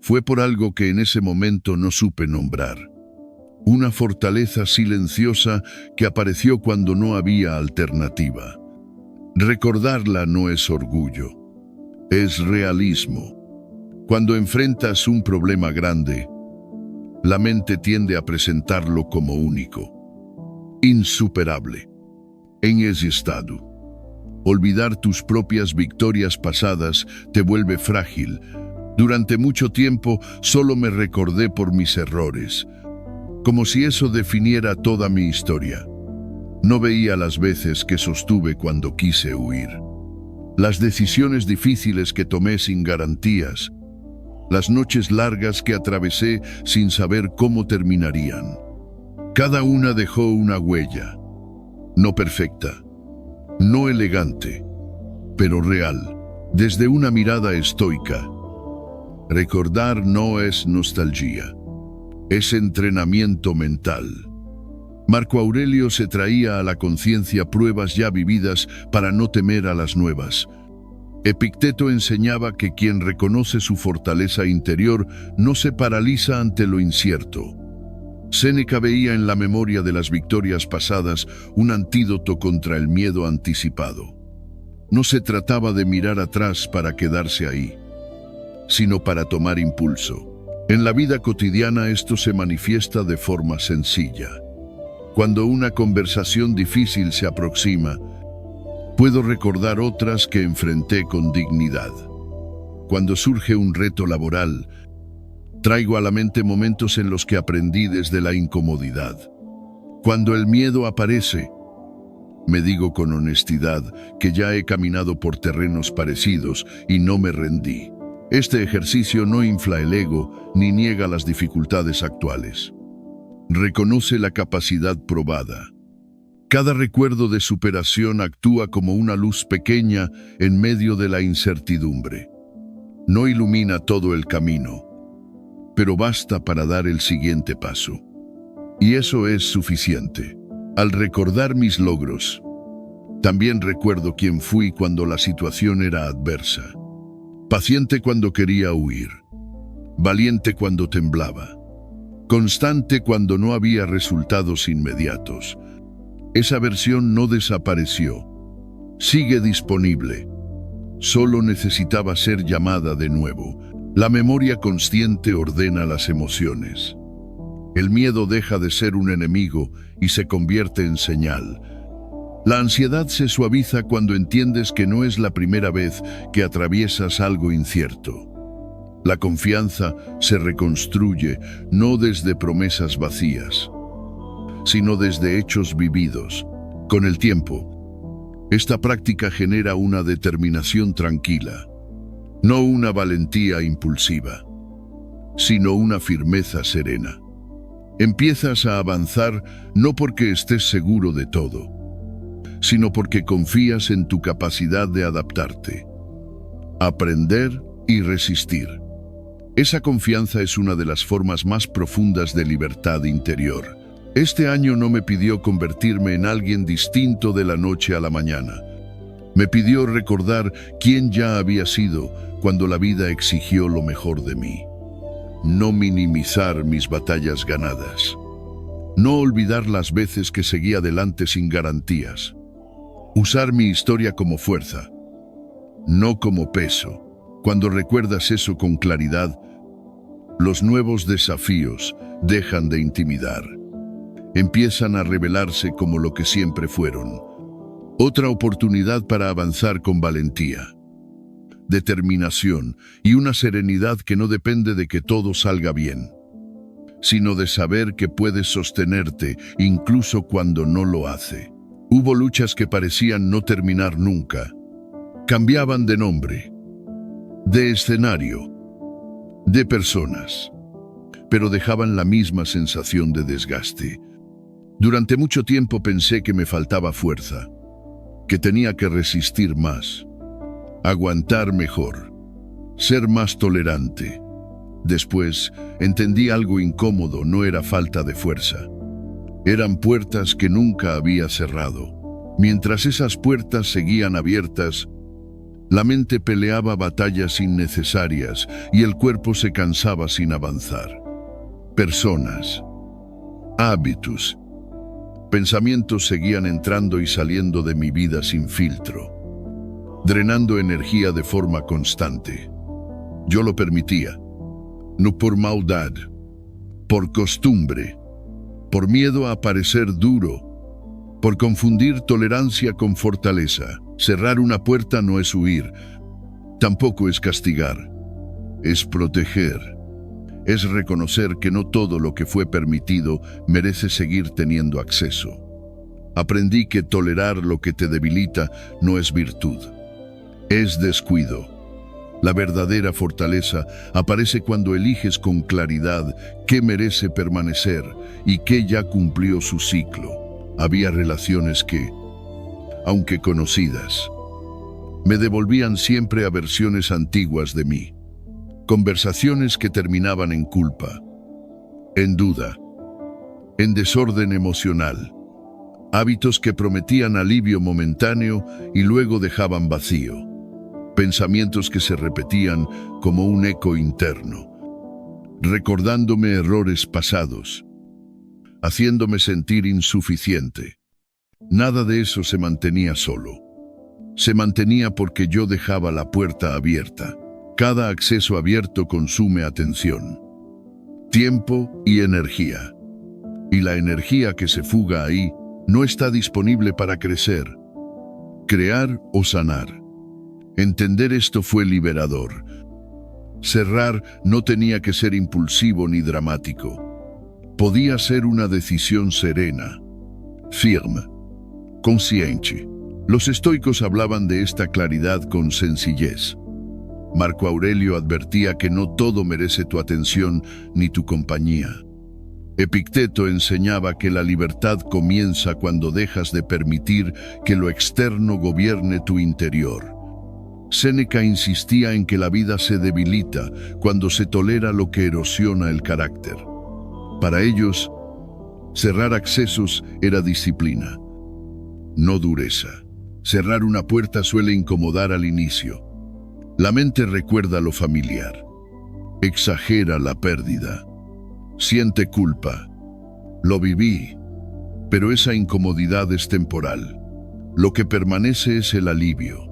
Fue por algo que en ese momento no supe nombrar. Una fortaleza silenciosa que apareció cuando no había alternativa. Recordarla no es orgullo, es realismo. Cuando enfrentas un problema grande, la mente tiende a presentarlo como único, insuperable. En ese estado, olvidar tus propias victorias pasadas te vuelve frágil. Durante mucho tiempo solo me recordé por mis errores, como si eso definiera toda mi historia. No veía las veces que sostuve cuando quise huir, las decisiones difíciles que tomé sin garantías, las noches largas que atravesé sin saber cómo terminarían. Cada una dejó una huella, no perfecta, no elegante, pero real, desde una mirada estoica. Recordar no es nostalgia, es entrenamiento mental. Marco Aurelio se traía a la conciencia pruebas ya vividas para no temer a las nuevas. Epicteto enseñaba que quien reconoce su fortaleza interior no se paraliza ante lo incierto. Séneca veía en la memoria de las victorias pasadas un antídoto contra el miedo anticipado. No se trataba de mirar atrás para quedarse ahí, sino para tomar impulso. En la vida cotidiana esto se manifiesta de forma sencilla. Cuando una conversación difícil se aproxima, puedo recordar otras que enfrenté con dignidad. Cuando surge un reto laboral, traigo a la mente momentos en los que aprendí desde la incomodidad. Cuando el miedo aparece, me digo con honestidad que ya he caminado por terrenos parecidos y no me rendí. Este ejercicio no infla el ego ni niega las dificultades actuales. Reconoce la capacidad probada. Cada recuerdo de superación actúa como una luz pequeña en medio de la incertidumbre. No ilumina todo el camino, pero basta para dar el siguiente paso. Y eso es suficiente. Al recordar mis logros, también recuerdo quién fui cuando la situación era adversa. Paciente cuando quería huir, valiente cuando temblaba, constante cuando no había resultados inmediatos. Esa versión no desapareció, sigue disponible. Solo necesitaba ser llamada de nuevo. La memoria consciente ordena las emociones. El miedo deja de ser un enemigo y se convierte en señal. La ansiedad se suaviza cuando entiendes que no es la primera vez que atraviesas algo incierto. La confianza se reconstruye no desde promesas vacías, sino desde hechos vividos. Con el tiempo, esta práctica genera una determinación tranquila, no una valentía impulsiva, sino una firmeza serena. Empiezas a avanzar no porque estés seguro de todo, sino porque confías en tu capacidad de adaptarte, aprender y resistir. Esa confianza es una de las formas más profundas de libertad interior. Este año no me pidió convertirme en alguien distinto de la noche a la mañana. Me pidió recordar quién ya había sido cuando la vida exigió lo mejor de mí. No minimizar mis batallas ganadas. No olvidar las veces que seguí adelante sin garantías. Usar mi historia como fuerza, no como peso. Cuando recuerdas eso con claridad, los nuevos desafíos dejan de intimidar. Empiezan a revelarse como lo que siempre fueron. Otra oportunidad para avanzar con valentía, determinación y una serenidad que no depende de que todo salga bien, sino de saber que puedes sostenerte incluso cuando no lo hace. Hubo luchas que parecían no terminar nunca. Cambiaban de nombre, de escenario, de personas, pero dejaban la misma sensación de desgaste. Durante mucho tiempo pensé que me faltaba fuerza, que tenía que resistir más, aguantar mejor, ser más tolerante. Después entendí algo incómodo, no era falta de fuerza. Eran puertas que nunca había cerrado. Mientras esas puertas seguían abiertas, la mente peleaba batallas innecesarias y el cuerpo se cansaba sin avanzar. Personas, hábitos, pensamientos seguían entrando y saliendo de mi vida sin filtro, drenando energía de forma constante. Yo lo permitía, no por maldad, por costumbre, por miedo a parecer duro, por confundir tolerancia con fortaleza. Cerrar una puerta no es huir, tampoco es castigar, es proteger. Es reconocer que no todo lo que fue permitido merece seguir teniendo acceso. Aprendí que tolerar lo que te debilita no es virtud, es descuido. La verdadera fortaleza aparece cuando eliges con claridad qué merece permanecer y qué ya cumplió su ciclo. Había relaciones que, aunque conocidas, me devolvían siempre a versiones antiguas de mí. Conversaciones que terminaban en culpa, en duda, en desorden emocional. Hábitos que prometían alivio momentáneo y luego dejaban vacío. Pensamientos que se repetían como un eco interno, recordándome errores pasados, haciéndome sentir insuficiente. Nada de eso se mantenía solo. Se mantenía porque yo dejaba la puerta abierta. Cada acceso abierto consume atención, tiempo y energía. Y la energía que se fuga ahí no está disponible para crecer, crear o sanar. Entender esto fue liberador. Cerrar no tenía que ser impulsivo ni dramático. Podía ser una decisión serena, firme, consciente. Los estoicos hablaban de esta claridad con sencillez. Marco Aurelio advertía que no todo merece tu atención ni tu compañía. Epicteto enseñaba que la libertad comienza cuando dejas de permitir que lo externo gobierne tu interior. Séneca insistía en que la vida se debilita cuando se tolera lo que erosiona el carácter. Para ellos, cerrar accesos era disciplina, no dureza. Cerrar una puerta suele incomodar al inicio. La mente recuerda lo familiar, exagera la pérdida, siente culpa. Lo viví, pero esa incomodidad es temporal. Lo que permanece es el alivio.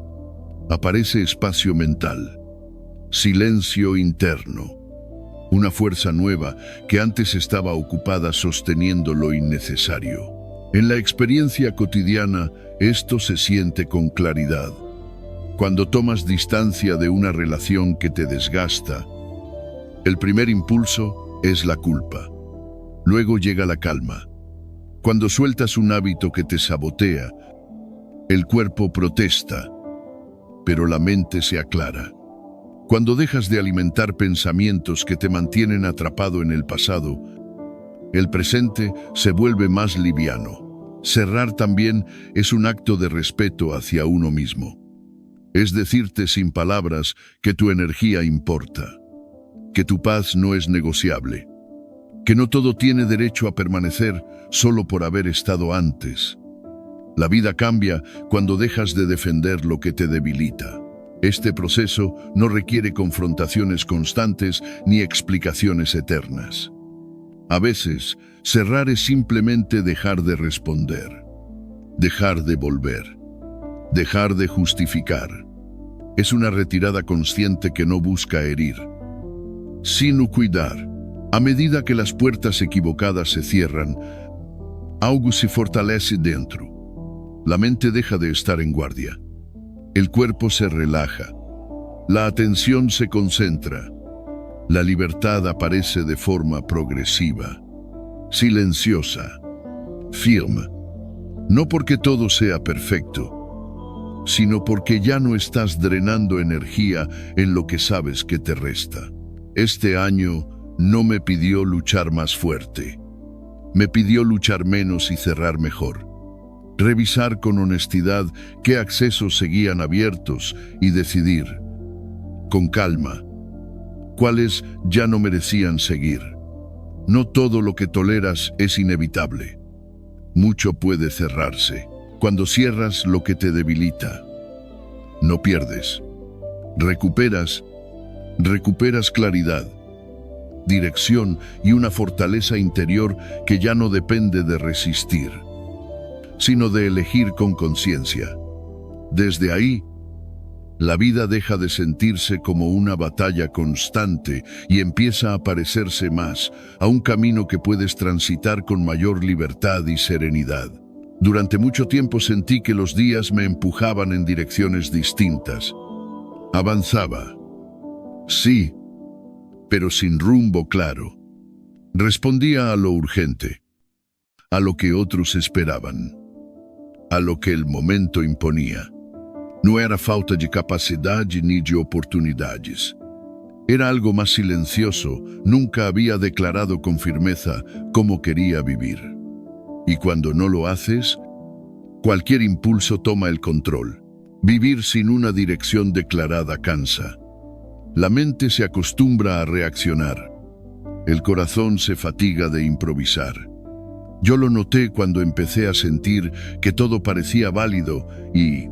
Aparece espacio mental, silencio interno, una fuerza nueva que antes estaba ocupada sosteniendo lo innecesario. En la experiencia cotidiana, esto se siente con claridad. Cuando tomas distancia de una relación que te desgasta, el primer impulso es la culpa. Luego llega la calma. Cuando sueltas un hábito que te sabotea, el cuerpo protesta, pero la mente se aclara. Cuando dejas de alimentar pensamientos que te mantienen atrapado en el pasado, el presente se vuelve más liviano. Cerrar también es un acto de respeto hacia uno mismo. Es decirte sin palabras que tu energía importa, que tu paz no es negociable, que no todo tiene derecho a permanecer solo por haber estado antes. La vida cambia cuando dejas de defender lo que te debilita. Este proceso no requiere confrontaciones constantes ni explicaciones eternas. A veces, cerrar es simplemente dejar de responder, dejar de volver, dejar de justificar. Es una retirada consciente que no busca herir, sino cuidar. A medida que las puertas equivocadas se cierran, algo se fortalece dentro. La mente deja de estar en guardia. El cuerpo se relaja. La atención se concentra. La libertad aparece de forma progresiva, silenciosa, firme. No porque todo sea perfecto, sino porque ya no estás drenando energía en lo que sabes que te resta. Este año no me pidió luchar más fuerte. Me pidió luchar menos y cerrar mejor. Revisar con honestidad qué accesos seguían abiertos y decidir, con calma, cuáles ya no merecían seguir. No todo lo que toleras es inevitable. Mucho puede cerrarse. Cuando cierras lo que te debilita, no pierdes. Recuperas claridad, dirección y una fortaleza interior que ya no depende de resistir, sino de elegir con conciencia. Desde ahí, la vida deja de sentirse como una batalla constante y empieza a parecerse más a un camino que puedes transitar con mayor libertad y serenidad. Durante mucho tiempo sentí que los días me empujaban en direcciones distintas. Avanzaba, sí, pero sin rumbo claro. Respondía a lo urgente, a lo que otros esperaban, a lo que el momento imponía. No era falta de capacidad ni de oportunidades. Era algo más silencioso. Nunca había declarado con firmeza cómo quería vivir. Y cuando no lo haces, cualquier impulso toma el control. Vivir sin una dirección declarada cansa. La mente se acostumbra a reaccionar. El corazón se fatiga de improvisar. Yo lo noté cuando empecé a sentir que todo parecía válido y,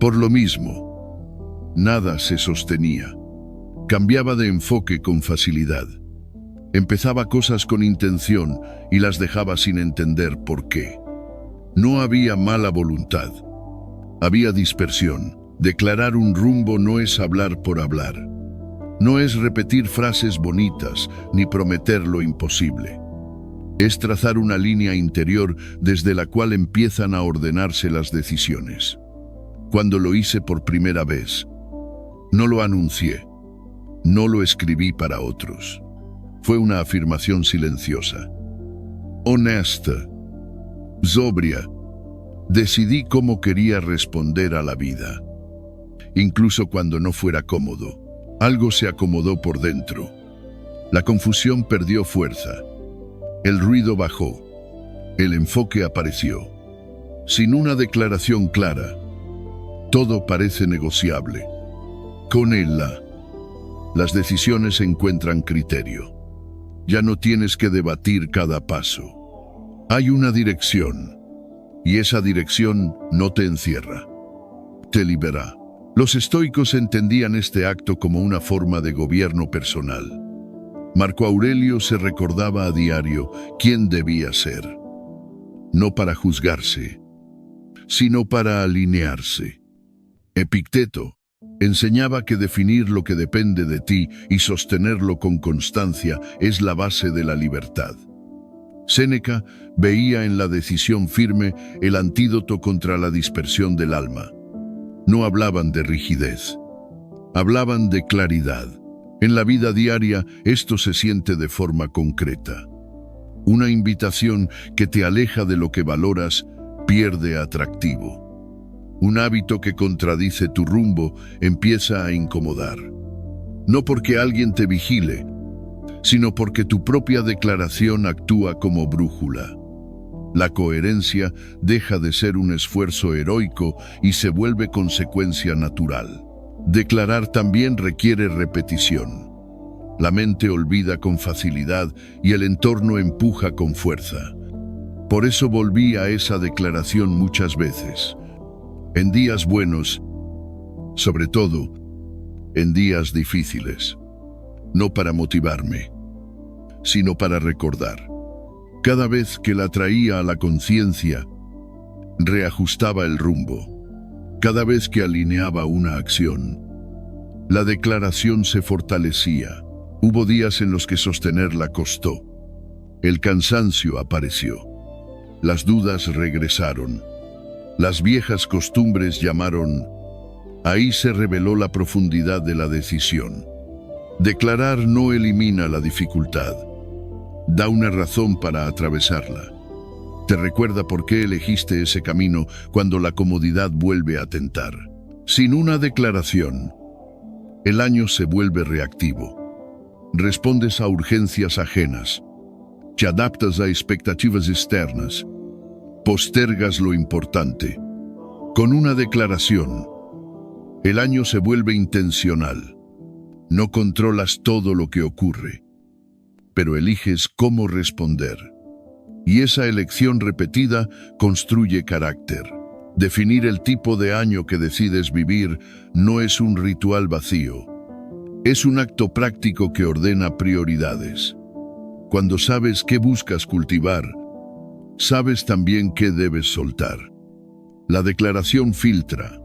por lo mismo, nada se sostenía. Cambiaba de enfoque con facilidad. Empezaba cosas con intención y las dejaba sin entender por qué. No había mala voluntad. Había dispersión. Declarar un rumbo no es hablar por hablar. No es repetir frases bonitas ni prometer lo imposible. Es trazar una línea interior desde la cual empiezan a ordenarse las decisiones. Cuando lo hice por primera vez, no lo anuncié, no lo escribí para otros. Fue una afirmación silenciosa, honesta, sobria. Decidí cómo quería responder a la vida. Incluso cuando no fuera cómodo, algo se acomodó por dentro. La confusión perdió fuerza. El ruido bajó. El enfoque apareció. Sin una declaración clara, todo parece negociable. Con ella, las decisiones encuentran criterio. Ya no tienes que debatir cada paso. Hay una dirección, y esa dirección no te encierra. Te libera. Los estoicos entendían este acto como una forma de gobierno personal. Marco Aurelio se recordaba a diario quién debía ser, no para juzgarse, sino para alinearse. Epicteto, Enseñaba que definir lo que depende de ti y sostenerlo con constancia es la base de la libertad. Séneca veía en la decisión firme el antídoto contra la dispersión del alma. No hablaban de rigidez, hablaban de claridad. En la vida diaria esto se siente de forma concreta. Una invitación que te aleja de lo que valoras pierde atractivo. Un hábito que contradice tu rumbo empieza a incomodar. No porque alguien te vigile, sino porque tu propia declaración actúa como brújula. La coherencia deja de ser un esfuerzo heroico y se vuelve consecuencia natural. Declarar también requiere repetición. La mente olvida con facilidad y el entorno empuja con fuerza. Por eso volví a esa declaración muchas veces. En días buenos, sobre todo en días difíciles. No para motivarme, sino para recordar. Cada vez que la traía a la conciencia, reajustaba el rumbo. Cada vez que alineaba una acción, la declaración se fortalecía. Hubo días en los que sostenerla costó. El cansancio apareció. Las dudas regresaron. Las viejas costumbres llamaron. Ahí se reveló la profundidad de la decisión. Declarar no elimina la dificultad. Da una razón para atravesarla. Te recuerda por qué elegiste ese camino cuando la comodidad vuelve a tentar. Sin una declaración, el año se vuelve reactivo. Respondes a urgencias ajenas. Te adaptas a expectativas externas. Postergas lo importante. Con una declaración, el año se vuelve intencional. No controlas todo lo que ocurre, pero eliges cómo responder. Y esa elección repetida construye carácter. Definir el tipo de año que decides vivir no es un ritual vacío. Es un acto práctico que ordena prioridades. Cuando sabes qué buscas cultivar, sabes también qué debes soltar. La declaración filtra,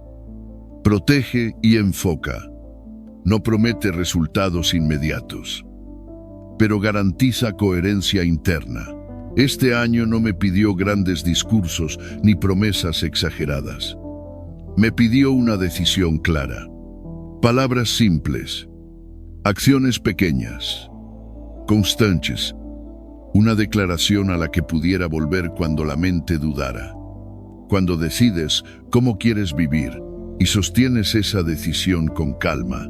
protege y enfoca. No promete resultados inmediatos, pero garantiza coherencia interna. Este año no me pidió grandes discursos ni promesas exageradas. Me pidió una decisión clara. Palabras simples, acciones pequeñas, constantes. Una declaración a la que pudiera volver cuando la mente dudara. Cuando decides cómo quieres vivir y sostienes esa decisión con calma,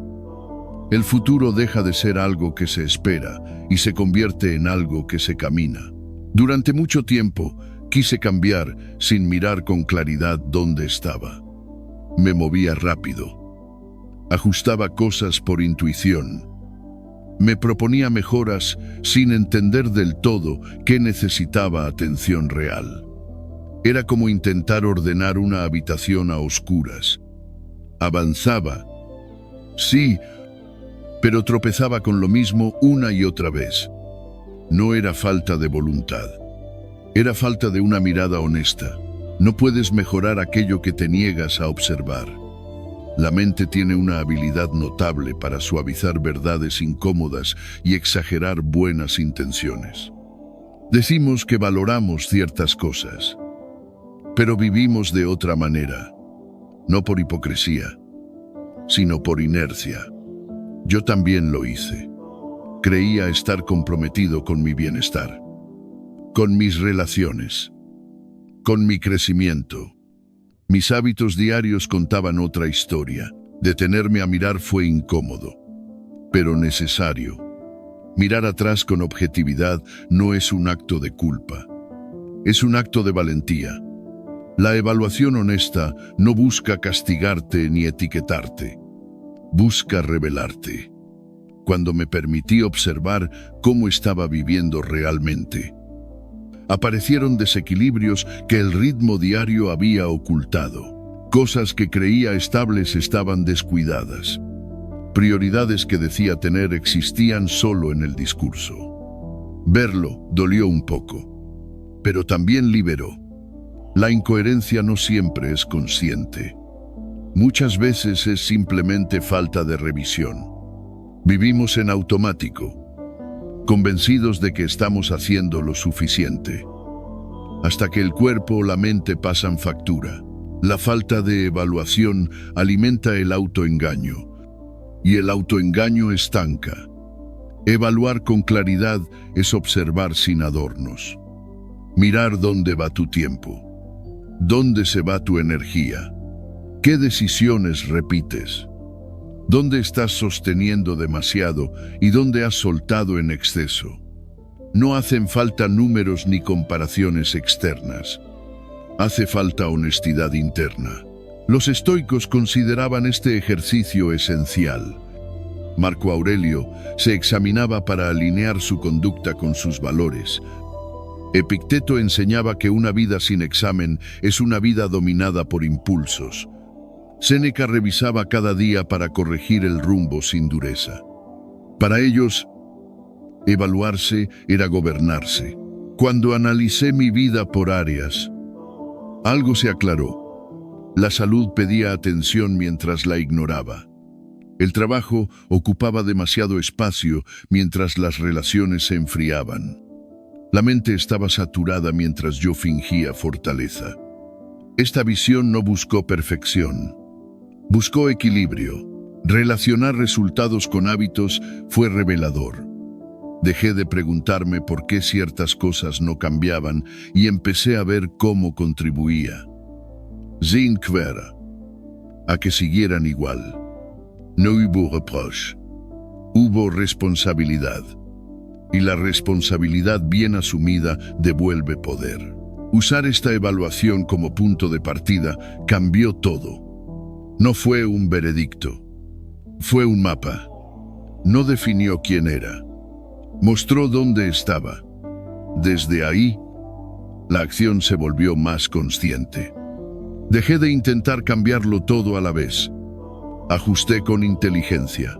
el futuro deja de ser algo que se espera y se convierte en algo que se camina. Durante mucho tiempo quise cambiar sin mirar con claridad dónde estaba. Me movía rápido. Ajustaba cosas por intuición. Me proponía mejoras sin entender del todo que necesitaba atención real. Era como intentar ordenar una habitación a oscuras. Avanzaba. Sí, pero tropezaba con lo mismo una y otra vez. No era falta de voluntad. Era falta de una mirada honesta. No puedes mejorar aquello que te niegas a observar. La mente tiene una habilidad notable para suavizar verdades incómodas y exagerar buenas intenciones. Decimos que valoramos ciertas cosas, pero vivimos de otra manera, no por hipocresía, sino por inercia. Yo también lo hice. Creía estar comprometido con mi bienestar, con mis relaciones, con mi crecimiento. Mis hábitos diarios contaban otra historia. Detenerme a mirar fue incómodo, pero necesario. Mirar atrás con objetividad no es un acto de culpa. Es un acto de valentía. La evaluación honesta no busca castigarte ni etiquetarte. Busca revelarte. Cuando me permití observar cómo estaba viviendo realmente, aparecieron desequilibrios que el ritmo diario había ocultado. Cosas que creía estables estaban descuidadas. Prioridades que decía tener existían solo en el discurso. Verlo dolió un poco, pero también liberó. La incoherencia no siempre es consciente. Muchas veces es simplemente falta de revisión. Vivimos en automático, convencidos de que estamos haciendo lo suficiente, hasta que el cuerpo o la mente pasan factura. La falta de evaluación alimenta el autoengaño, y el autoengaño estanca. Evaluar con claridad es observar sin adornos. Mirar dónde va tu tiempo, dónde se va tu energía, qué decisiones repites, dónde estás sosteniendo demasiado y dónde has soltado en exceso. No hacen falta números ni comparaciones externas. Hace falta honestidad interna. Los estoicos consideraban este ejercicio esencial. Marco Aurelio se examinaba para alinear su conducta con sus valores. Epicteto enseñaba que una vida sin examen es una vida dominada por impulsos. Séneca revisaba cada día para corregir el rumbo sin dureza. Para ellos, evaluarse era gobernarse. Cuando analicé mi vida por áreas, algo se aclaró. La salud pedía atención mientras la ignoraba. El trabajo ocupaba demasiado espacio mientras las relaciones se enfriaban. La mente estaba saturada mientras yo fingía fortaleza. Esta visión no buscó perfección. Buscó equilibrio. Relacionar resultados con hábitos fue revelador. Dejé de preguntarme por qué ciertas cosas no cambiaban y empecé a ver cómo contribuía. Sin querer a que siguieran igual. No hubo reproche. Hubo responsabilidad. Y la responsabilidad bien asumida devuelve poder. Usar esta evaluación como punto de partida cambió todo. No fue un veredicto. Fue un mapa. No definió quién era. Mostró dónde estaba. Desde ahí, la acción se volvió más consciente. Dejé de intentar cambiarlo todo a la vez. Ajusté con inteligencia.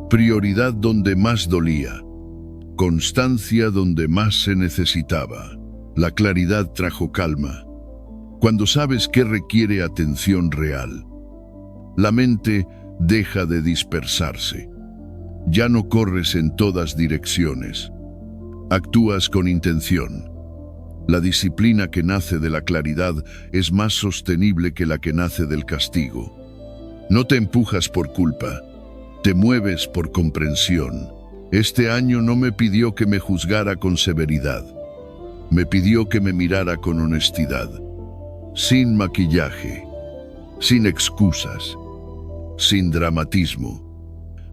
Prioridad donde más dolía. Constancia donde más se necesitaba. La claridad trajo calma. Cuando sabes qué requiere atención real, la mente deja de dispersarse. Ya no corres en todas direcciones. Actúas con intención. La disciplina que nace de la claridad es más sostenible que la que nace del castigo. No te empujas por culpa, te mueves por comprensión. Este año no me pidió que me juzgara con severidad. Me pidió que me mirara con honestidad. Sin maquillaje, sin excusas, sin dramatismo.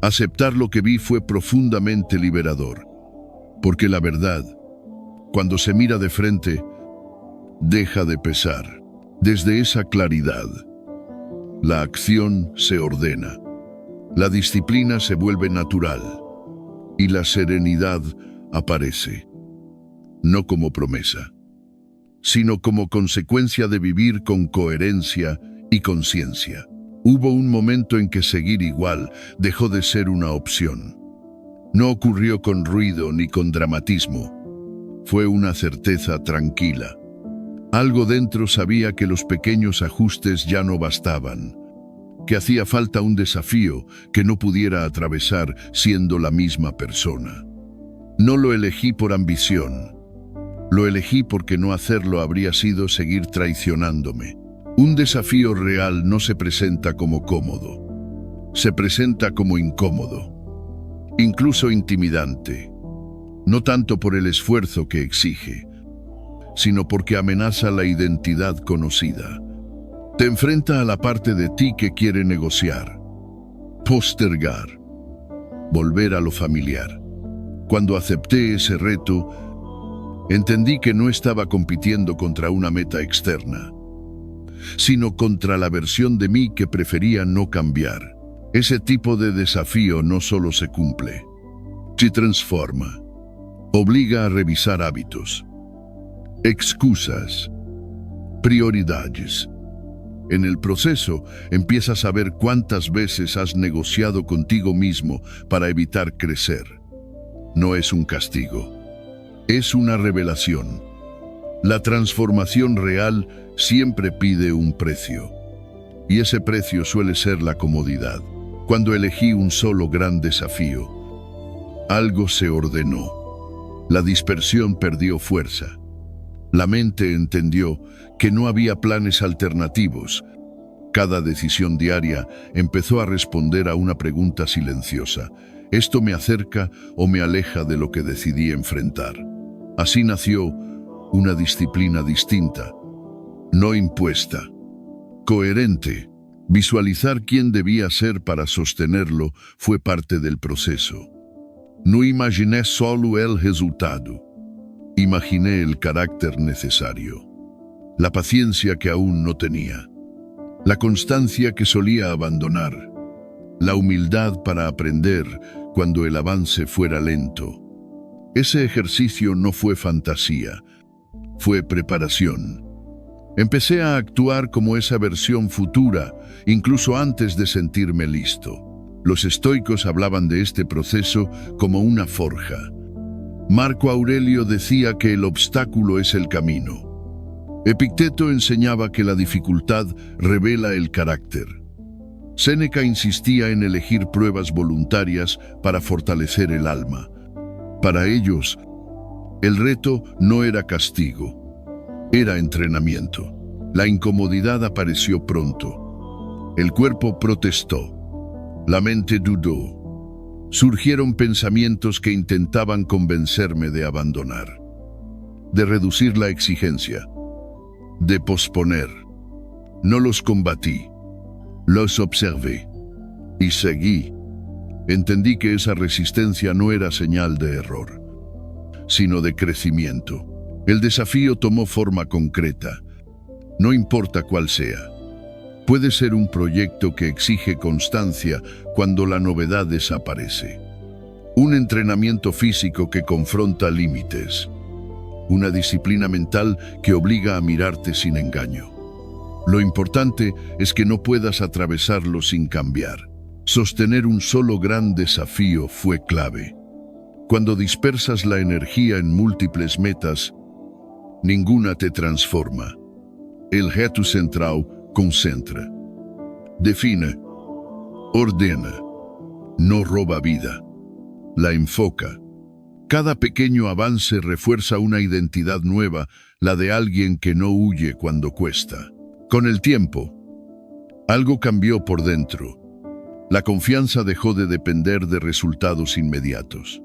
Aceptar lo que vi fue profundamente liberador, porque la verdad, cuando se mira de frente, deja de pesar. Desde esa claridad, la acción se ordena, la disciplina se vuelve natural y la serenidad aparece, no como promesa, sino como consecuencia de vivir con coherencia y conciencia. Hubo un momento en que seguir igual dejó de ser una opción. No ocurrió con ruido ni con dramatismo. Fue una certeza tranquila. Algo dentro sabía que los pequeños ajustes ya no bastaban, que hacía falta un desafío que no pudiera atravesar siendo la misma persona. No lo elegí por ambición. Lo elegí porque no hacerlo habría sido seguir traicionándome. Un desafío real no se presenta como cómodo, se presenta como incómodo, incluso intimidante, no tanto por el esfuerzo que exige, sino porque amenaza la identidad conocida. Te enfrenta a la parte de ti que quiere negociar, postergar, volver a lo familiar. Cuando acepté ese reto, entendí que no estaba compitiendo contra una meta externa, sino contra la versión de mí que prefería no cambiar. Ese tipo de desafío no solo se cumple, se transforma. Obliga a revisar hábitos, excusas, prioridades. En el proceso, empiezas a ver cuántas veces has negociado contigo mismo para evitar crecer. No es un castigo, es una revelación. La transformación real siempre pide un precio. y ese precio suele ser la comodidad. Cuando elegí un solo gran desafío, algo se ordenó. La dispersión perdió fuerza. La mente entendió que no había planes alternativos. Cada decisión diaria empezó a responder a una pregunta silenciosa. ¿Esto me acerca o me aleja de lo que decidí enfrentar? Así nació una disciplina distinta, no impuesta, coherente. Visualizar quién debía ser para sostenerlo fue parte del proceso. No imaginé solo el resultado. Imaginé el carácter necesario, la paciencia que aún no tenía, la constancia que solía abandonar, la humildad para aprender cuando el avance fuera lento. Ese ejercicio no fue fantasía, fue preparación. Empecé a actuar como esa versión futura, incluso antes de sentirme listo. Los estoicos hablaban de este proceso como una forja. Marco Aurelio decía que el obstáculo es el camino. Epicteto enseñaba que la dificultad revela el carácter. Séneca insistía en elegir pruebas voluntarias para fortalecer el alma. Para ellos, el reto no era castigo, era entrenamiento. La incomodidad apareció pronto. El cuerpo protestó. La mente dudó. Surgieron pensamientos que intentaban convencerme de abandonar, de reducir la exigencia, de posponer. No los combatí, los observé y seguí. Entendí que esa resistencia no era señal de error, sino de crecimiento. El desafío tomó forma concreta. No importa cuál sea. Puede ser un proyecto que exige constancia cuando la novedad desaparece. Un entrenamiento físico que confronta límites. Una disciplina mental que obliga a mirarte sin engaño. Lo importante es que no puedas atravesarlo sin cambiar. Sostener un solo gran desafío fue clave. Cuando dispersas la energía en múltiples metas, ninguna te transforma. El reto central concentra, define, ordena, no roba vida, la enfoca. Cada pequeño avance refuerza una identidad nueva, la de alguien que no huye cuando cuesta. Con el tiempo, algo cambió por dentro. La confianza dejó de depender de resultados inmediatos.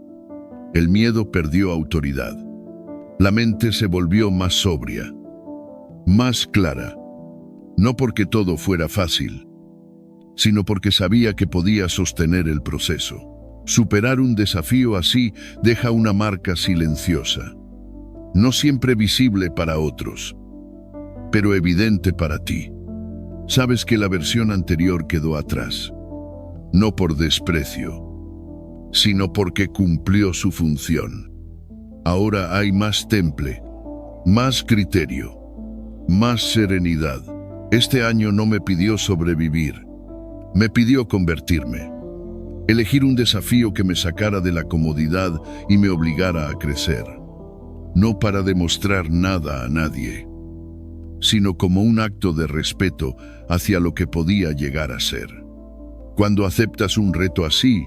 El miedo perdió autoridad. La mente se volvió más sobria, más clara. No porque todo fuera fácil, sino porque sabía que podía sostener el proceso. Superar un desafío así deja una marca silenciosa, no siempre visible para otros, pero evidente para ti. Sabes que la versión anterior quedó atrás, no por desprecio, sino porque cumplió su función. Ahora hay más temple, más criterio, más serenidad. Este año no me pidió sobrevivir, me pidió convertirme. Elegir un desafío que me sacara de la comodidad y me obligara a crecer. No para demostrar nada a nadie, sino como un acto de respeto hacia lo que podía llegar a ser. Cuando aceptas un reto así,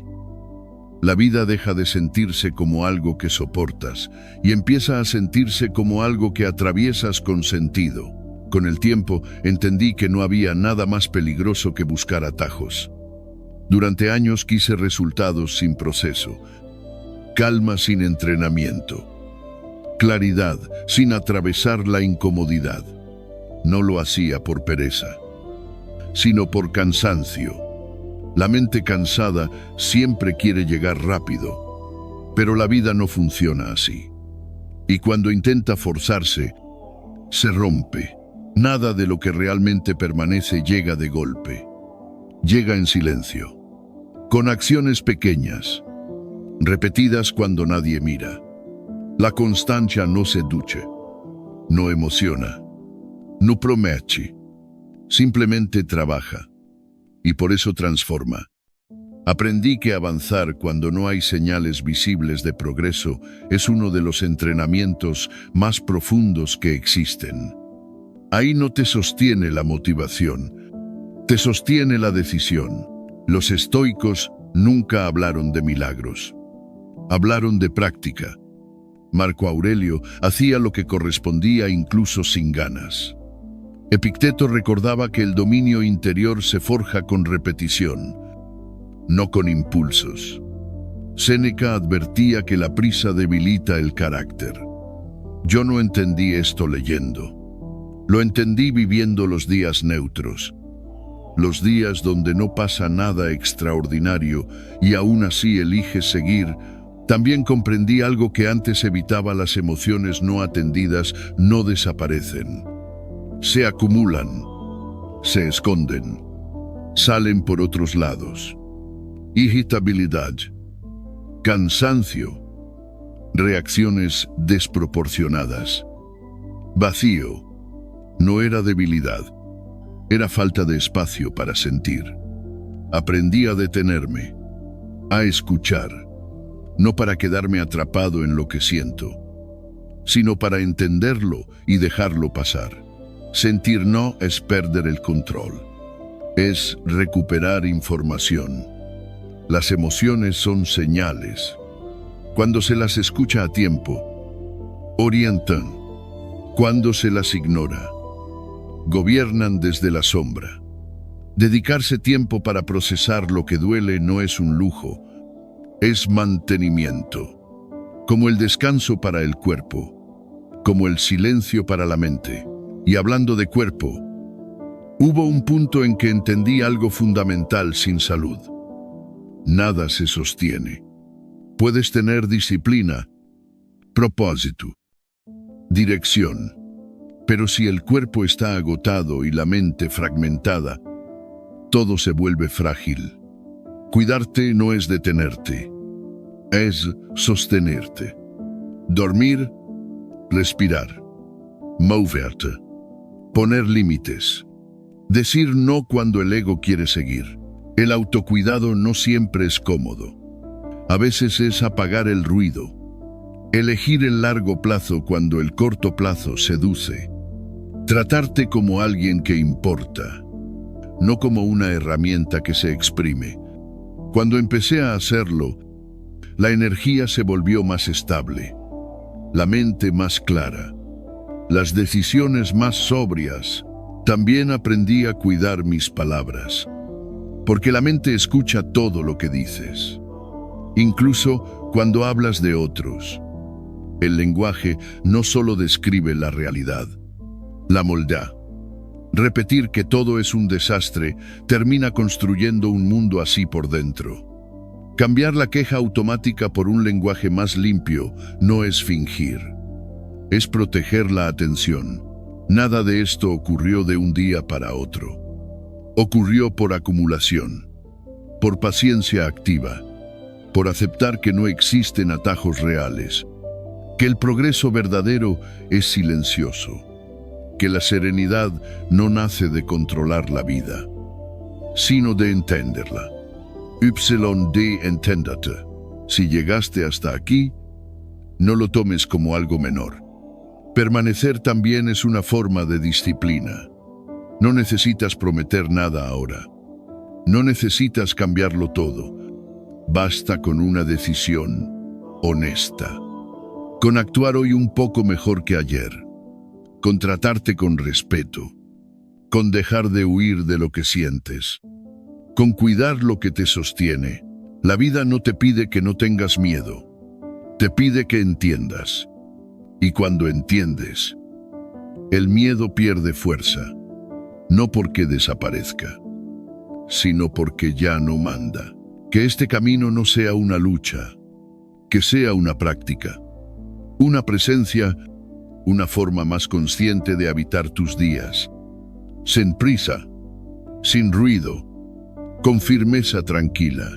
la vida deja de sentirse como algo que soportas y empieza a sentirse como algo que atraviesas con sentido. Con el tiempo entendí que no había nada más peligroso que buscar atajos. Durante años quise resultados sin proceso, calma sin entrenamiento, claridad sin atravesar la incomodidad. No lo hacía por pereza, sino por cansancio. La mente cansada siempre quiere llegar rápido, pero la vida no funciona así. Y cuando intenta forzarse, se rompe. Nada de lo que realmente permanece llega de golpe. Llega en silencio, con acciones pequeñas, repetidas cuando nadie mira. La constancia no seduce, no emociona, no promete, simplemente trabaja. Y por eso transforma. Aprendí que avanzar cuando no hay señales visibles de progreso es uno de los entrenamientos más profundos que existen. Ahí no te sostiene la motivación, Te sostiene la decisión. Los estoicos nunca hablaron de milagros. Hablaron de práctica. Marco Aurelio hacía lo que correspondía incluso sin ganas. Epicteto recordaba que el dominio interior se forja con repetición, no con impulsos. Séneca advertía que la prisa debilita el carácter. Yo no entendí esto leyendo. Lo entendí viviendo los días neutros. Los días donde no pasa nada extraordinario y aún así eliges seguir. También comprendí algo que antes evitaba: las emociones no atendidas no desaparecen. Se acumulan, se esconden, salen por otros lados. Irritabilidad, cansancio, reacciones desproporcionadas. Vacío. No era debilidad, era falta de espacio para sentir. Aprendí a detenerme, a escuchar, no para quedarme atrapado en lo que siento, sino para entenderlo y dejarlo pasar. Sentir no es perder el control, es recuperar información. Las emociones son señales. Cuando se las escucha a tiempo, orientan. Cuando se las ignora, gobiernan desde la sombra. Dedicarse tiempo para procesar lo que duele no es un lujo, es mantenimiento. Como el descanso para el cuerpo, como el silencio para la mente. Y hablando de cuerpo, hubo un punto en que entendí algo fundamental: sin salud nada se sostiene. Puedes tener disciplina, propósito, dirección, pero si el cuerpo está agotado y la mente fragmentada, todo se vuelve frágil. Cuidarte no es detenerte, es sostenerte. Dormir, respirar, moverte, poner límites, decir no cuando el ego quiere seguir. El autocuidado no siempre es cómodo. A veces es apagar el ruido, elegir el largo plazo cuando el corto plazo seduce. Tratarte como alguien que importa, no como una herramienta que se exprime. Cuando empecé a hacerlo, la energía se volvió más estable, la mente más clara, las decisiones más sobrias. También aprendí a cuidar mis palabras, porque la mente escucha todo lo que dices, incluso cuando hablas de otros. El lenguaje no solo describe la realidad, la moldea. Repetir que todo es un desastre termina construyendo un mundo así por dentro. Cambiar la queja automática por un lenguaje más limpio no es fingir, es proteger la atención. Nada de esto ocurrió de un día para otro. Ocurrió por acumulación, por paciencia activa, por aceptar que no existen atajos reales, que el progreso verdadero es silencioso, que la serenidad no nace de controlar la vida, sino de entenderla. YD enténdate. Si llegaste hasta aquí, no lo tomes como algo menor. Permanecer también es una forma de disciplina. No necesitas prometer nada ahora. No necesitas cambiarlo todo. Basta con una decisión honesta. Con actuar hoy un poco mejor que ayer. Con tratarte con respeto. Con dejar de huir de lo que sientes. Con cuidar lo que te sostiene. La vida no te pide que no tengas miedo. Te pide que entiendas. Y cuando entiendes, el miedo pierde fuerza. No porque desaparezca, sino porque ya no manda. Que este camino no sea una lucha, que sea una práctica, una presencia, una forma más consciente de habitar tus días. Sin prisa, sin ruido, con firmeza tranquila.